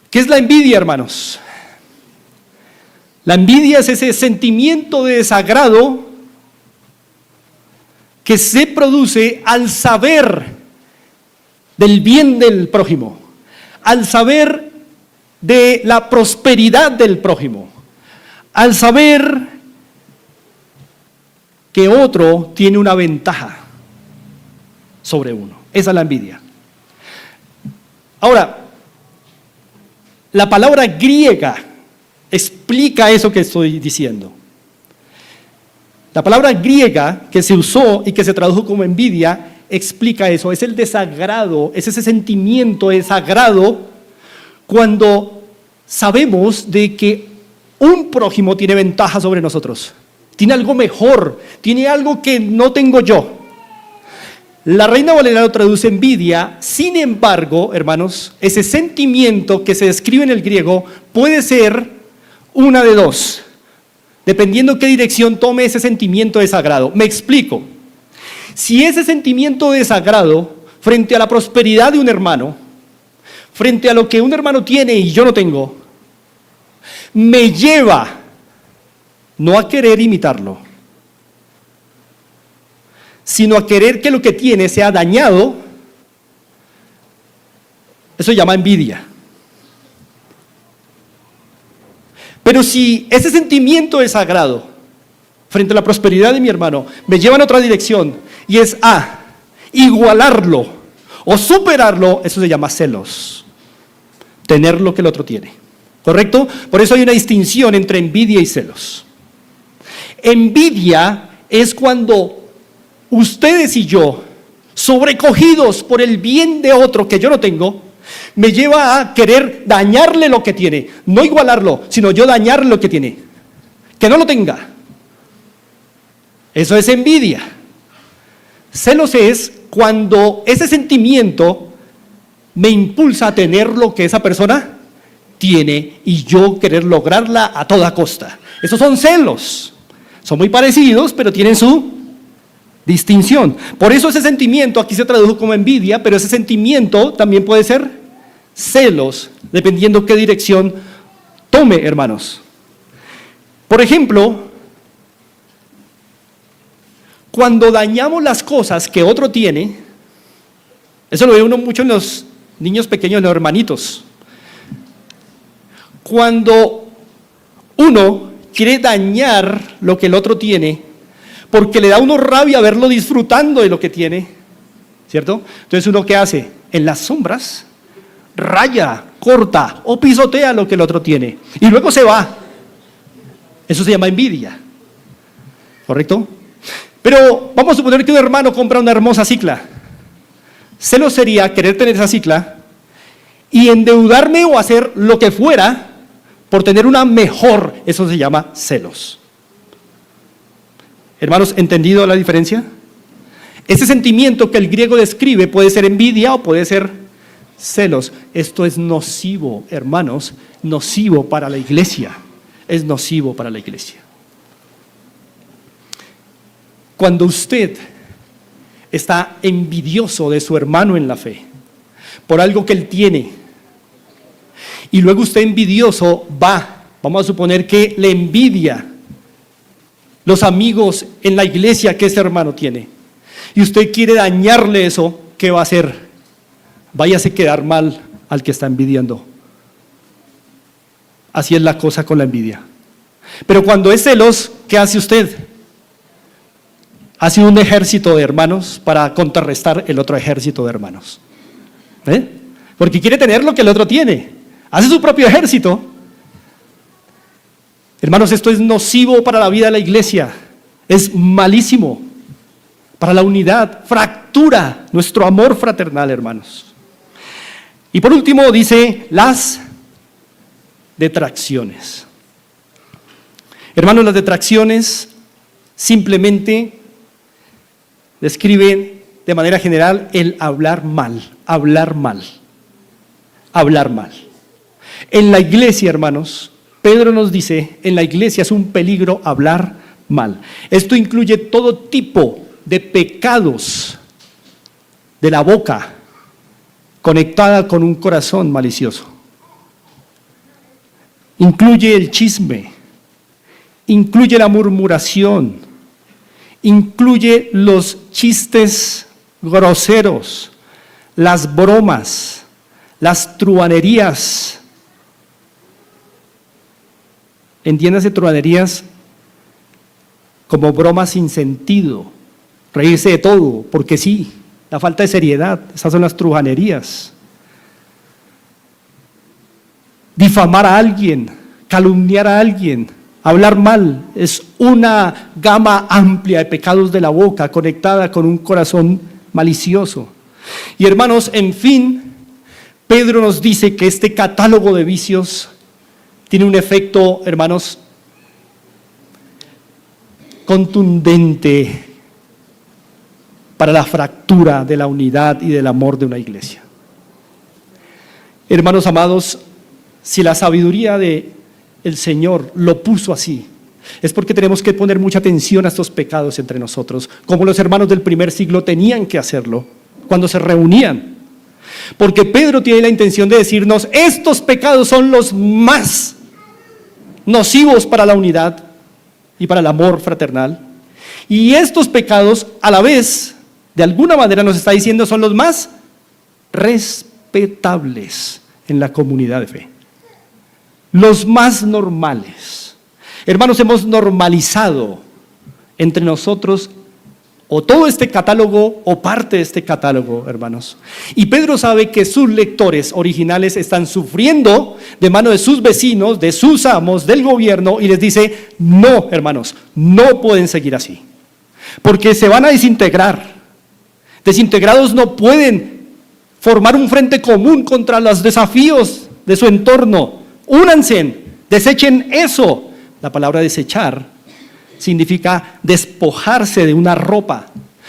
¿Qué es la envidia, hermanos? La envidia es ese sentimiento de desagrado que se produce al saber del bien del prójimo, al saber de la prosperidad del prójimo, al saber que otro tiene una ventaja sobre uno. Esa es la envidia. Ahora, la palabra griega explica eso que estoy diciendo. La palabra griega que se usó y que se tradujo como envidia explica eso. Es el desagrado, es ese sentimiento de desagrado cuando sabemos de que un prójimo tiene ventaja sobre nosotros. Tiene algo mejor, tiene algo que no tengo yo. La Reina Valera lo traduce envidia. Sin embargo, hermanos, ese sentimiento que se describe en el griego puede ser una de dos, dependiendo qué dirección tome ese sentimiento de desagrado. Me explico. Si ese sentimiento de desagrado frente a la prosperidad de un hermano, frente a lo que un hermano tiene y yo no tengo, me lleva no a querer imitarlo, sino a querer que lo que tiene sea dañado, eso se llama envidia. Pero si ese sentimiento de desagrado frente a la prosperidad de mi hermano me lleva en otra dirección y es a igualarlo o superarlo, eso se llama celos. tener lo que el otro tiene. ¿Correcto? Por eso hay una distinción entre envidia y celos. Envidia es cuando ustedes y yo, sobrecogidos por el bien de otro que yo no tengo, me lleva a querer dañarle lo que tiene, no igualarlo, sino yo dañarle lo que tiene, que no lo tenga. Eso es envidia. Celos es cuando ese sentimiento me impulsa a tener lo que esa persona tiene y yo querer lograrla a toda costa. Esos son celos. Son muy parecidos, pero tienen su distinción. Por eso ese sentimiento aquí se tradujo como envidia, pero ese sentimiento también puede ser celos, dependiendo qué dirección tome, hermanos. Por ejemplo, cuando dañamos las cosas que otro tiene, eso lo ve uno mucho en los niños pequeños, los hermanitos. Cuando uno quiere dañar lo que el otro tiene, porque le da a uno rabia verlo disfrutando de lo que tiene, ¿cierto? Entonces uno, ¿qué hace? En las sombras, raya, corta o pisotea lo que el otro tiene y luego se va. Eso se llama envidia, ¿correcto? Pero vamos a suponer que un hermano compra una hermosa cicla. Celos sería querer tener esa cicla y endeudarme o hacer lo que fuera por tener una mejor. Eso se llama celos. Hermanos, ¿entendido la diferencia? Ese sentimiento que el griego describe puede ser envidia o puede ser celos. Esto es nocivo, hermanos, nocivo para la iglesia. Es nocivo para la iglesia. Cuando usted está envidioso de su hermano en la fe, por algo que él tiene, y luego usted envidioso vamos a suponer que le envidia los amigos en la iglesia que ese hermano tiene, y usted quiere dañarle eso, ¿qué va a hacer? Váyase a quedar mal al que está envidiando. Así es la cosa con la envidia. Pero cuando es celos, ¿qué hace usted? Hace un ejército de hermanos para contrarrestar el otro ejército de hermanos. Porque quiere tener lo que el otro tiene. Hace su propio ejército. Hermanos, esto es nocivo para la vida de la iglesia. Es malísimo para la unidad. Fractura nuestro amor fraternal, hermanos. Y por último dice las detracciones. Hermanos, las detracciones simplemente describen de manera general el hablar mal, hablar mal, hablar mal. En la iglesia, hermanos, Pedro nos dice, en la iglesia es un peligro hablar mal. Esto incluye todo tipo de pecados de la boca conectada con un corazón malicioso. Incluye el chisme, incluye la murmuración, incluye los chistes groseros, las bromas, las truhanerías. Entiéndase truhanerías como bromas sin sentido, reírse de todo, porque sí, la falta de seriedad, esas son las truhanerías. Difamar a alguien, calumniar a alguien, hablar mal, es una gama amplia de pecados de la boca conectada con un corazón malicioso. Y hermanos, en fin, Pedro nos dice que este catálogo de vicios tiene un efecto, hermanos, contundente para la fractura de la unidad y del amor de una iglesia. Hermanos amados, si la sabiduría de el Señor lo puso así, es porque tenemos que poner mucha atención a estos pecados entre nosotros, como los hermanos del primer siglo tenían que hacerlo cuando se reunían. Porque Pedro tiene la intención de decirnos, estos pecados son los más nocivos para la unidad y para el amor fraternal. Y estos pecados, a la vez, de alguna manera nos está diciendo, son los más respetables en la comunidad de fe. Los más normales. Hermanos, hemos normalizado entre nosotros O todo este catálogo o parte de este catálogo, hermanos. Y Pedro sabe que sus lectores originales están sufriendo de mano de sus vecinos, de sus amos, del gobierno, y les dice: no, hermanos, no pueden seguir así, porque se van a desintegrar. Desintegrados no pueden formar un frente común contra los desafíos de su entorno. Únanse, desechen eso. La palabra desechar significa despojarse de una ropa.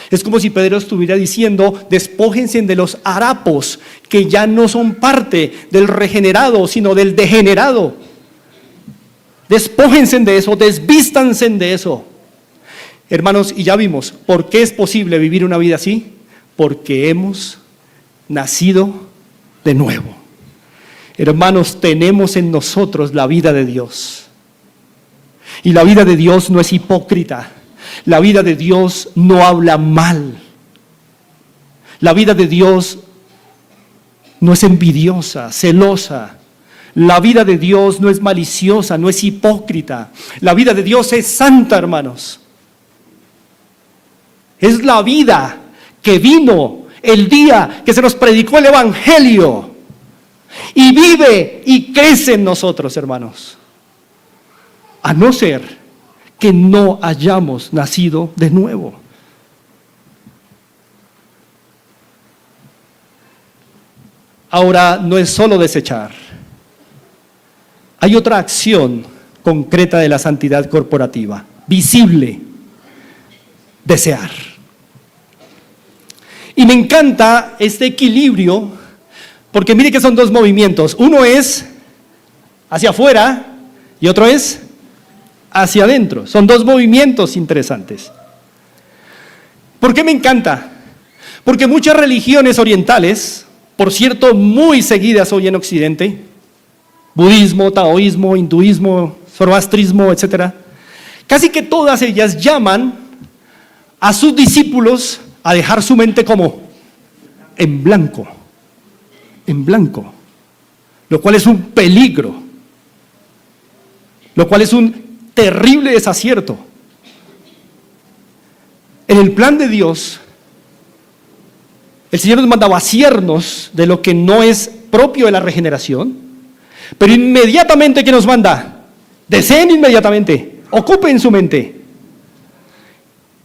Es como si Pedro estuviera diciendo: despójense de los harapos que ya no son parte del regenerado, sino del degenerado. Despójense de eso, desvístanse de eso. Hermanos, y ya vimos por qué es posible vivir una vida así: porque hemos nacido de nuevo. Hermanos, tenemos en nosotros la vida de Dios. Y la vida de Dios no es hipócrita. La vida de Dios no habla mal. La vida de Dios no es envidiosa, celosa. La vida de Dios no es maliciosa, no es hipócrita. La vida de Dios es santa, hermanos. Es la vida que vino el día que se nos predicó el Evangelio y vive y crece en nosotros, hermanos. A no ser que no hayamos nacido de nuevo. Ahora, no es solo desechar. Hay otra acción concreta de la santidad corporativa, visible: desear. Y me encanta este equilibrio, porque mire que son dos movimientos. Uno es hacia afuera y otro es hacia adentro. Son dos movimientos interesantes. ¿Por qué me encanta? Porque muchas religiones orientales, por cierto, muy seguidas hoy en Occidente, budismo, taoísmo, hinduismo, zoroastrismo, etc., casi que todas ellas llaman a sus discípulos a dejar su mente como en blanco, lo cual es un peligro, lo cual es un terrible desacierto. En el plan de Dios, el Señor nos manda vaciarnos de lo que no es propio de la regeneración, pero inmediatamente que nos manda, deseen inmediatamente, ocupen su mente.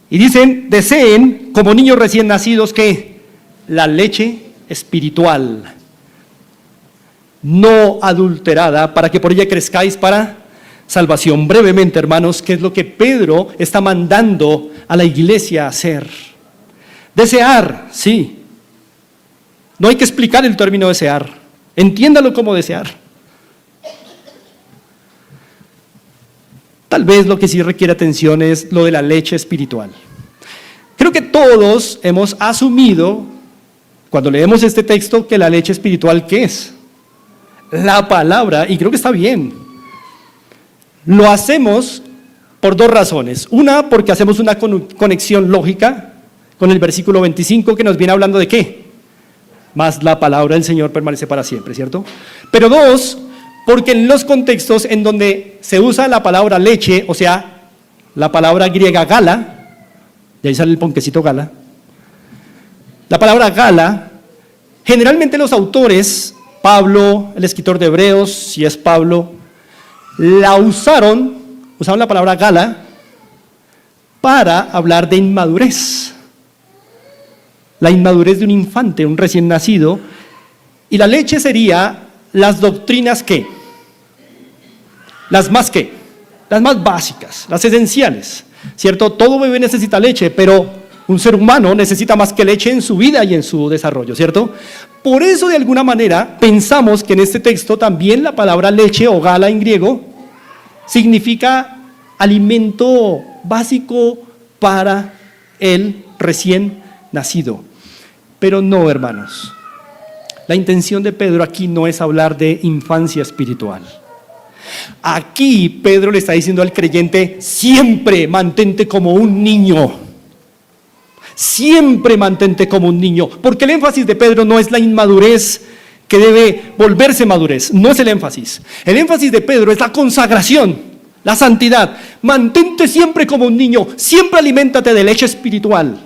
Y dicen: deseen como niños recién nacidos que la leche espiritual, no adulterada, para que por ella crezcáis para salvación. Brevemente, hermanos, ¿qué es lo que Pedro está mandando a la iglesia a hacer? Desear, sí. No hay que explicar el término desear. Entiéndalo como desear. Tal vez lo que sí requiere atención es lo de la leche espiritual. Creo que todos hemos asumido, cuando leemos este texto, que la leche espiritual, ¿qué es? La palabra, y creo que está bien. Lo hacemos por dos razones. Una, porque hacemos una conexión lógica con el versículo 25, que nos viene hablando de ¿qué? Más la palabra del Señor permanece para siempre, ¿cierto? Pero dos, porque en los contextos en donde se usa la palabra leche, o sea, la palabra griega gala, de ahí sale el ponquecito gala, la palabra gala, generalmente los autores, Pablo, el escritor de Hebreos, si es Pablo, usaron la palabra gala para hablar de inmadurez. La inmadurez de un infante, un recién nacido, y la leche sería las doctrinas que, las más básicas, las esenciales, ¿cierto? Todo bebé necesita leche, pero un ser humano necesita más que leche en su vida y en su desarrollo, ¿cierto? Por eso, de alguna manera, pensamos que en este texto también la palabra leche o gala en griego significa alimento básico para el recién nacido. Pero no, hermanos. La intención de Pedro aquí no es hablar de infancia espiritual. Aquí Pedro le está diciendo al creyente: siempre mantente como un niño. Siempre mantente como un niño. Porque el énfasis de Pedro no es la inmadurez que debe volverse madurez. No es el énfasis. El énfasis de Pedro es la consagración. la santidad. Mantente siempre como un niño, siempre aliméntate de leche espiritual.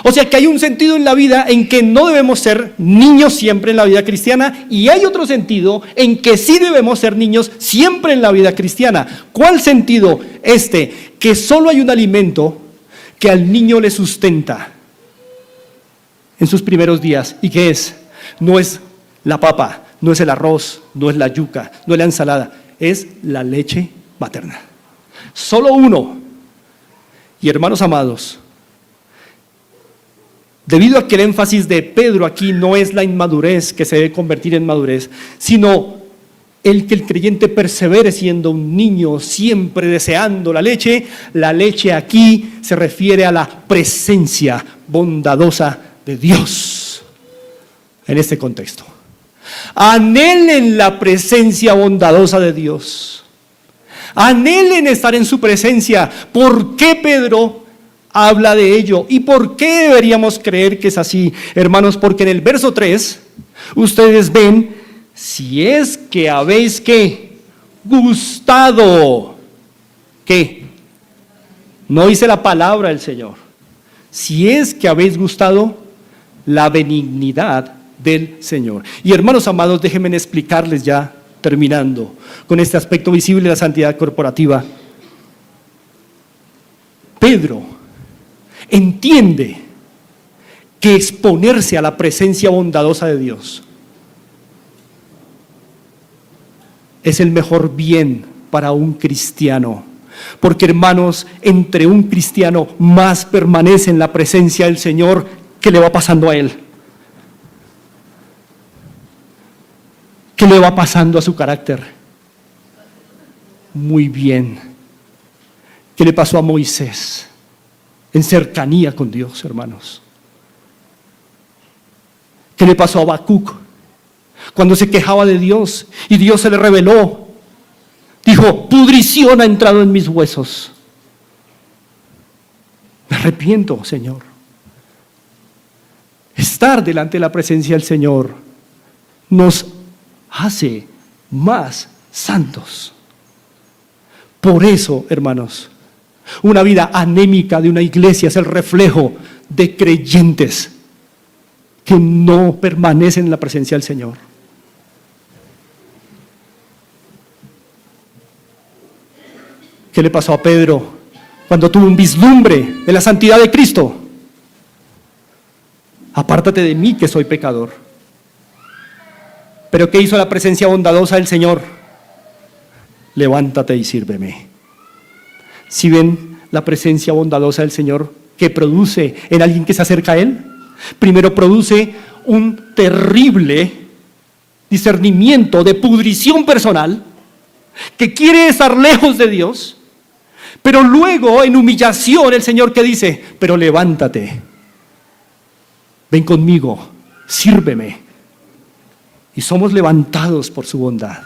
O sea que hay un sentido en la vida en que no debemos ser niños siempre en la vida cristiana, y hay otro sentido en que sí debemos ser niños siempre en la vida cristiana. ¿Cuál sentido? Que solo hay un alimento que al niño le sustenta en sus primeros días. ¿Y qué es? No es la papa, no es el arroz, no es la yuca, no es la ensalada, es la leche materna. Solo uno. Y hermanos amados, debido a que el énfasis de Pedro aquí no es la inmadurez que se debe convertir en madurez, sino el que el creyente persevere siendo un niño, siempre deseando la leche aquí se refiere a la presencia bondadosa de Dios en este contexto. Anhelen la presencia bondadosa de Dios. Anhelen estar en su presencia. ¿Por qué Pedro habla de ello? ¿Y por qué deberíamos creer que es así? Hermanos, porque en el verso 3 ustedes ven, si es que habéis ¿qué? Gustado. ¿Qué? No dice la palabra del Señor. Si es que habéis gustado la benignidad del Señor. Y hermanos amados, déjenme explicarles ya, terminando, con este aspecto visible de la santidad corporativa. Pedro entiende que exponerse a la presencia bondadosa de Dios es el mejor bien para un cristiano. Porque hermanos, entre un cristiano más permanece en la presencia del Señor, ¿qué le va pasando a él? ¿Qué le va pasando a su carácter? Muy bien. ¿Qué le pasó a Moisés? En cercanía con Dios, hermanos. ¿Qué le pasó a Habacuc? Cuando se quejaba de Dios y Dios se le reveló. Dijo, pudrición ha entrado en mis huesos. Me arrepiento, Señor. Estar delante de la presencia del Señor nos hace más santos. Por eso, hermanos, una vida anémica de una iglesia es el reflejo de creyentes que no permanecen en la presencia del Señor. ¿Qué le pasó a Pedro cuando tuvo un vislumbre de la santidad de Cristo? Apártate de mí, que soy pecador. ¿Pero qué hizo la presencia bondadosa del Señor? Levántate y sírveme. ¿Sí ven la presencia bondadosa del Señor que produce en alguien que se acerca a Él? Primero produce un terrible discernimiento de pudrición personal, que quiere estar lejos de Dios, pero luego en humillación el Señor que dice, pero levántate, ven conmigo, sírveme. Y somos levantados por su bondad.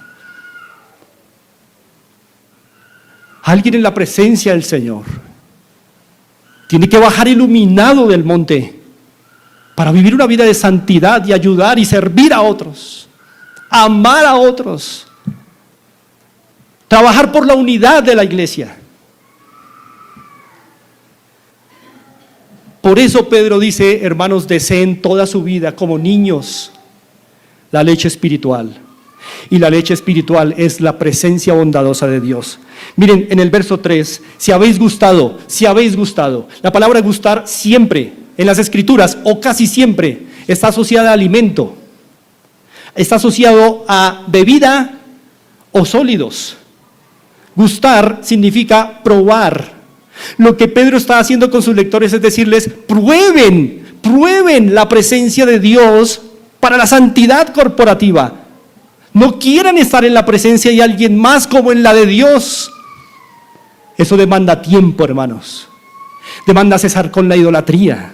Alguien en la presencia del Señor tiene que bajar iluminado del monte para vivir una vida de santidad y ayudar y servir a otros, amar a otros, trabajar por la unidad de la iglesia. Por eso Pedro dice, hermanos, deseen toda su vida como niños la leche espiritual. Y la leche espiritual es la presencia bondadosa de Dios. Miren, en el verso 3, si habéis gustado, la palabra gustar siempre, en las escrituras, o casi siempre, está asociada a alimento, está asociado a bebida o sólidos. Gustar significa probar. Lo que Pedro está haciendo con sus lectores es decirles, prueben la presencia de Dios para la santidad corporativa. No quieran estar en la presencia de alguien más como en la de Dios. Eso demanda tiempo, hermanos. Demanda cesar con la idolatría.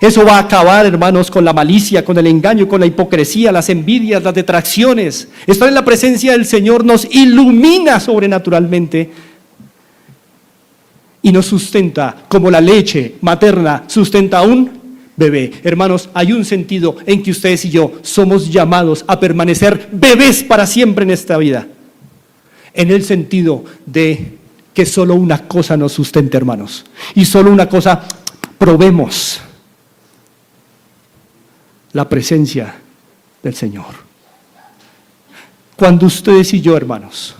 Eso va a acabar, hermanos, con la malicia, con el engaño, con la hipocresía, las envidias, las detracciones. Estar en la presencia del Señor nos ilumina sobrenaturalmente y nos sustenta como la leche materna sustenta a un bebé. Hermanos, hay un sentido en que ustedes y yo somos llamados a permanecer bebés para siempre en esta vida. en el sentido de que solo una cosa nos sustente, hermanos, y solo una cosa probemos: la presencia del Señor. Cuando ustedes y yo, hermanos,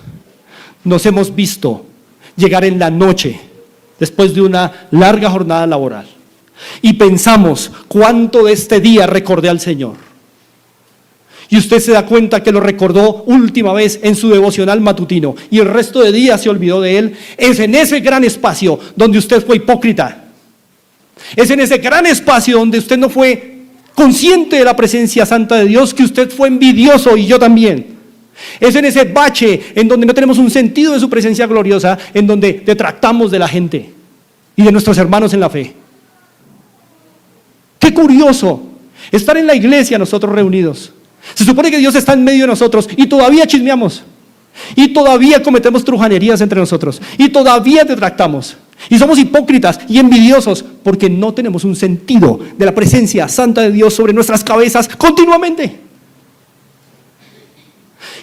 nos hemos visto llegar en la noche, después de una larga jornada laboral, y pensamos cuánto de este día recordé al Señor, y usted se da cuenta que lo recordó última vez en su devocional matutino, y el resto de días se olvidó de él, es en ese gran espacio donde usted fue hipócrita. Es en ese gran espacio donde usted no fue consciente de la presencia santa de Dios, que usted fue envidioso, y yo también. Es en ese bache en donde no tenemos un sentido de su presencia gloriosa, en donde detractamos de la gente y de nuestros hermanos en la fe. Qué curioso estar en la iglesia nosotros reunidos. Se supone que Dios está en medio de nosotros y todavía chismeamos, y todavía cometemos trujanerías entre nosotros, y todavía detractamos, y somos hipócritas y envidiosos porque no tenemos un sentido de la presencia santa de Dios sobre nuestras cabezas continuamente.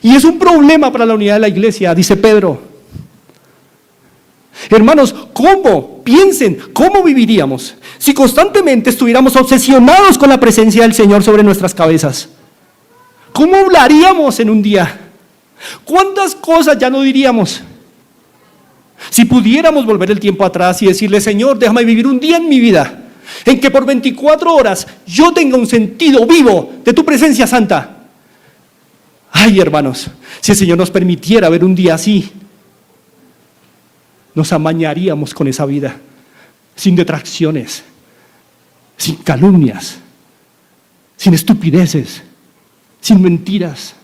Y es un problema para la unidad de la iglesia, dice Pedro. Hermanos, piensen, ¿cómo viviríamos si constantemente estuviéramos obsesionados con la presencia del Señor sobre nuestras cabezas? ¿Cómo hablaríamos en un día? ¿Cuántas cosas ya no diríamos? Si pudiéramos volver el tiempo atrás y decirle: Señor, déjame vivir un día en mi vida en que por 24 horas yo tenga un sentido vivo de tu presencia santa. Ay, hermanos, si el Señor nos permitiera ver un día así, nos amañaríamos con esa vida, sin detracciones, sin calumnias, sin estupideces, sin mentiras,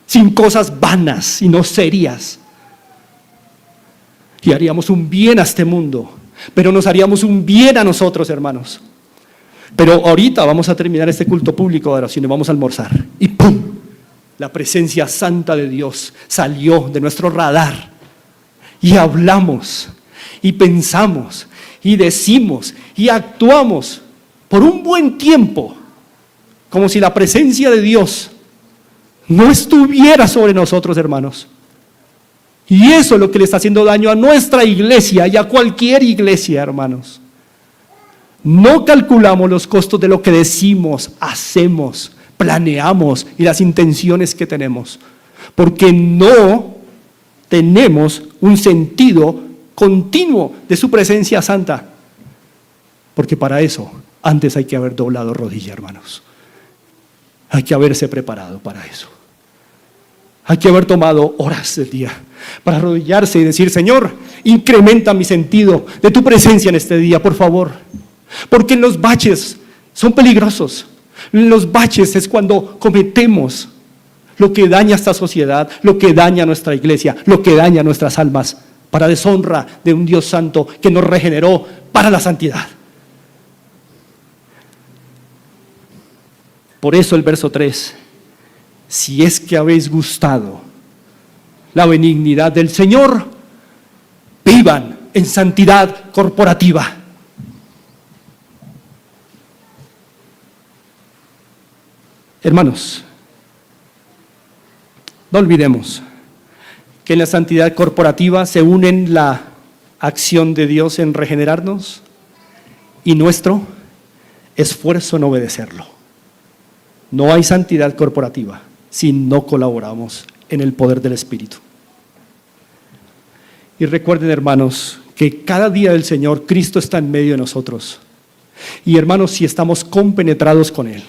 sin cosas vanas y no serias. Y haríamos un bien a este mundo, pero nos haríamos un bien a nosotros, hermanos. Pero ahorita vamos a terminar este culto público de oración y vamos a almorzar. Y ¡pum! La presencia santa de Dios salió de nuestro radar. Y hablamos, y pensamos, y decimos, y actuamos por un buen tiempo, como si la presencia de Dios no estuviera sobre nosotros, hermanos. Y eso es lo que le está haciendo daño a nuestra iglesia y a cualquier iglesia, hermanos. No calculamos los costos de lo que decimos, hacemos, planeamos y las intenciones que tenemos, porque no tenemos un sentido continuo de su presencia santa. Porque para eso antes hay que haber doblado rodilla, hermanos. Hay que haberse preparado para eso. Hay que haber tomado horas del día para arrodillarse y decir: Señor, incrementa mi sentido de tu presencia en este día, por favor. Porque en los baches son peligrosos. En los baches es cuando cometemos lo que daña a esta sociedad, lo que daña a nuestra iglesia, lo que daña a nuestras almas, para deshonra de un Dios santo que nos regeneró para la santidad. Por eso el verso 3: si es que habéis gustado la benignidad del Señor, vivan en santidad corporativa. Hermanos, no olvidemos que en la santidad corporativa se unen la acción de Dios en regenerarnos y nuestro esfuerzo en obedecerlo. No hay santidad corporativa si no colaboramos en el poder del Espíritu. Y recuerden, hermanos, que cada día del Señor Cristo está en medio de nosotros. Y hermanos, si estamos compenetrados con Él,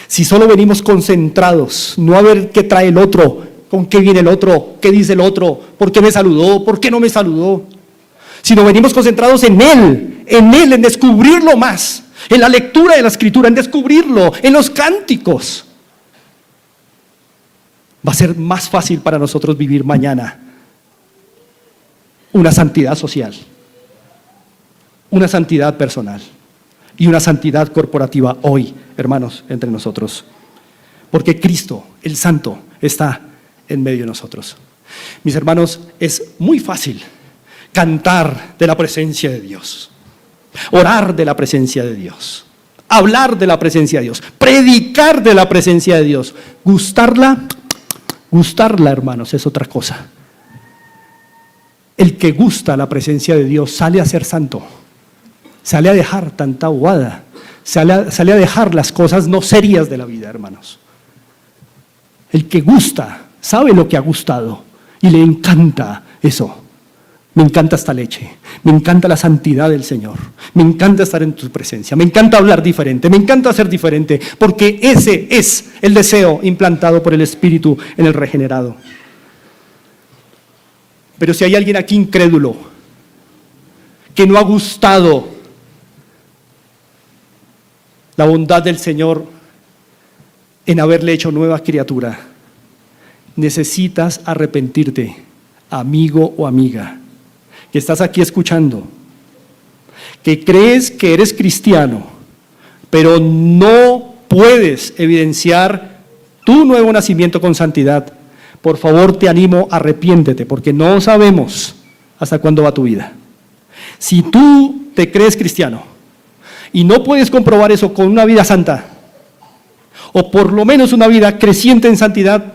si solo venimos concentrados, no a ver qué trae el otro, con qué viene el otro, qué dice el otro, por qué me saludó, por qué no me saludó, sino venimos concentrados en Él, en descubrirlo más, en la lectura de la Escritura, en descubrirlo, en los cánticos. Va a ser más fácil para nosotros vivir mañana una santidad social, una santidad personal y una santidad corporativa hoy, hermanos, entre nosotros. Porque Cristo, el Santo, está en medio de nosotros. Mis hermanos, es muy fácil cantar de la presencia de Dios, orar de la presencia de Dios, hablar de la presencia de Dios, predicar de la presencia de Dios, gustarla, Gustarla, hermanos, es otra cosa. El que gusta la presencia de Dios sale a ser santo, sale a dejar tanta aguada, sale a dejar las cosas no serias de la vida, hermanos. El que gusta, sabe lo que ha gustado y le encanta eso. Me encanta esta leche, me encanta la santidad del Señor, me encanta estar en tu presencia, me encanta hablar diferente, me encanta ser diferente, porque ese es el deseo implantado por el Espíritu en el regenerado. Pero si hay alguien aquí incrédulo, que no ha gustado la bondad del Señor en haberle hecho nueva criatura, necesitas arrepentirte, amigo o amiga, que estás aquí escuchando, que crees que eres cristiano, pero no puedes evidenciar tu nuevo nacimiento con santidad. Por favor, te animo, arrepiéntete, porque no sabemos hasta cuándo va tu vida. Si tú te crees cristiano y no puedes comprobar eso con una vida santa, o por lo menos una vida creciente en santidad,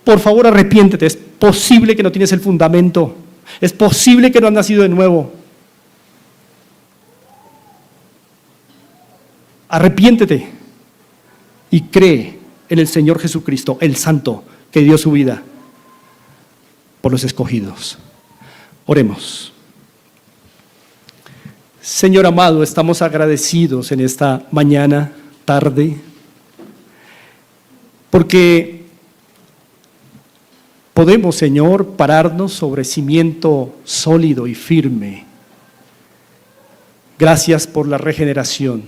por favor arrepiéntete. Es posible que no tienes el fundamento, es posible que no has nacido de nuevo. Arrepiéntete y cree en el Señor Jesucristo, el Santo, que dio su vida por los escogidos. Oremos. Señor amado, estamos agradecidos en esta mañana, tarde, porque podemos, Señor, pararnos sobre cimiento sólido y firme. Gracias por la regeneración.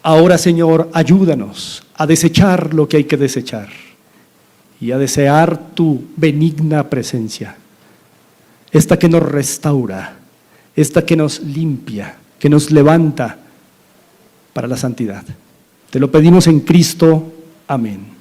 Ahora, Señor, ayúdanos a desechar lo que hay que desechar y a desear tu benigna presencia, esta que nos restaura, esta que nos limpia, que nos levanta para la santidad. Te lo pedimos en Cristo. Amén.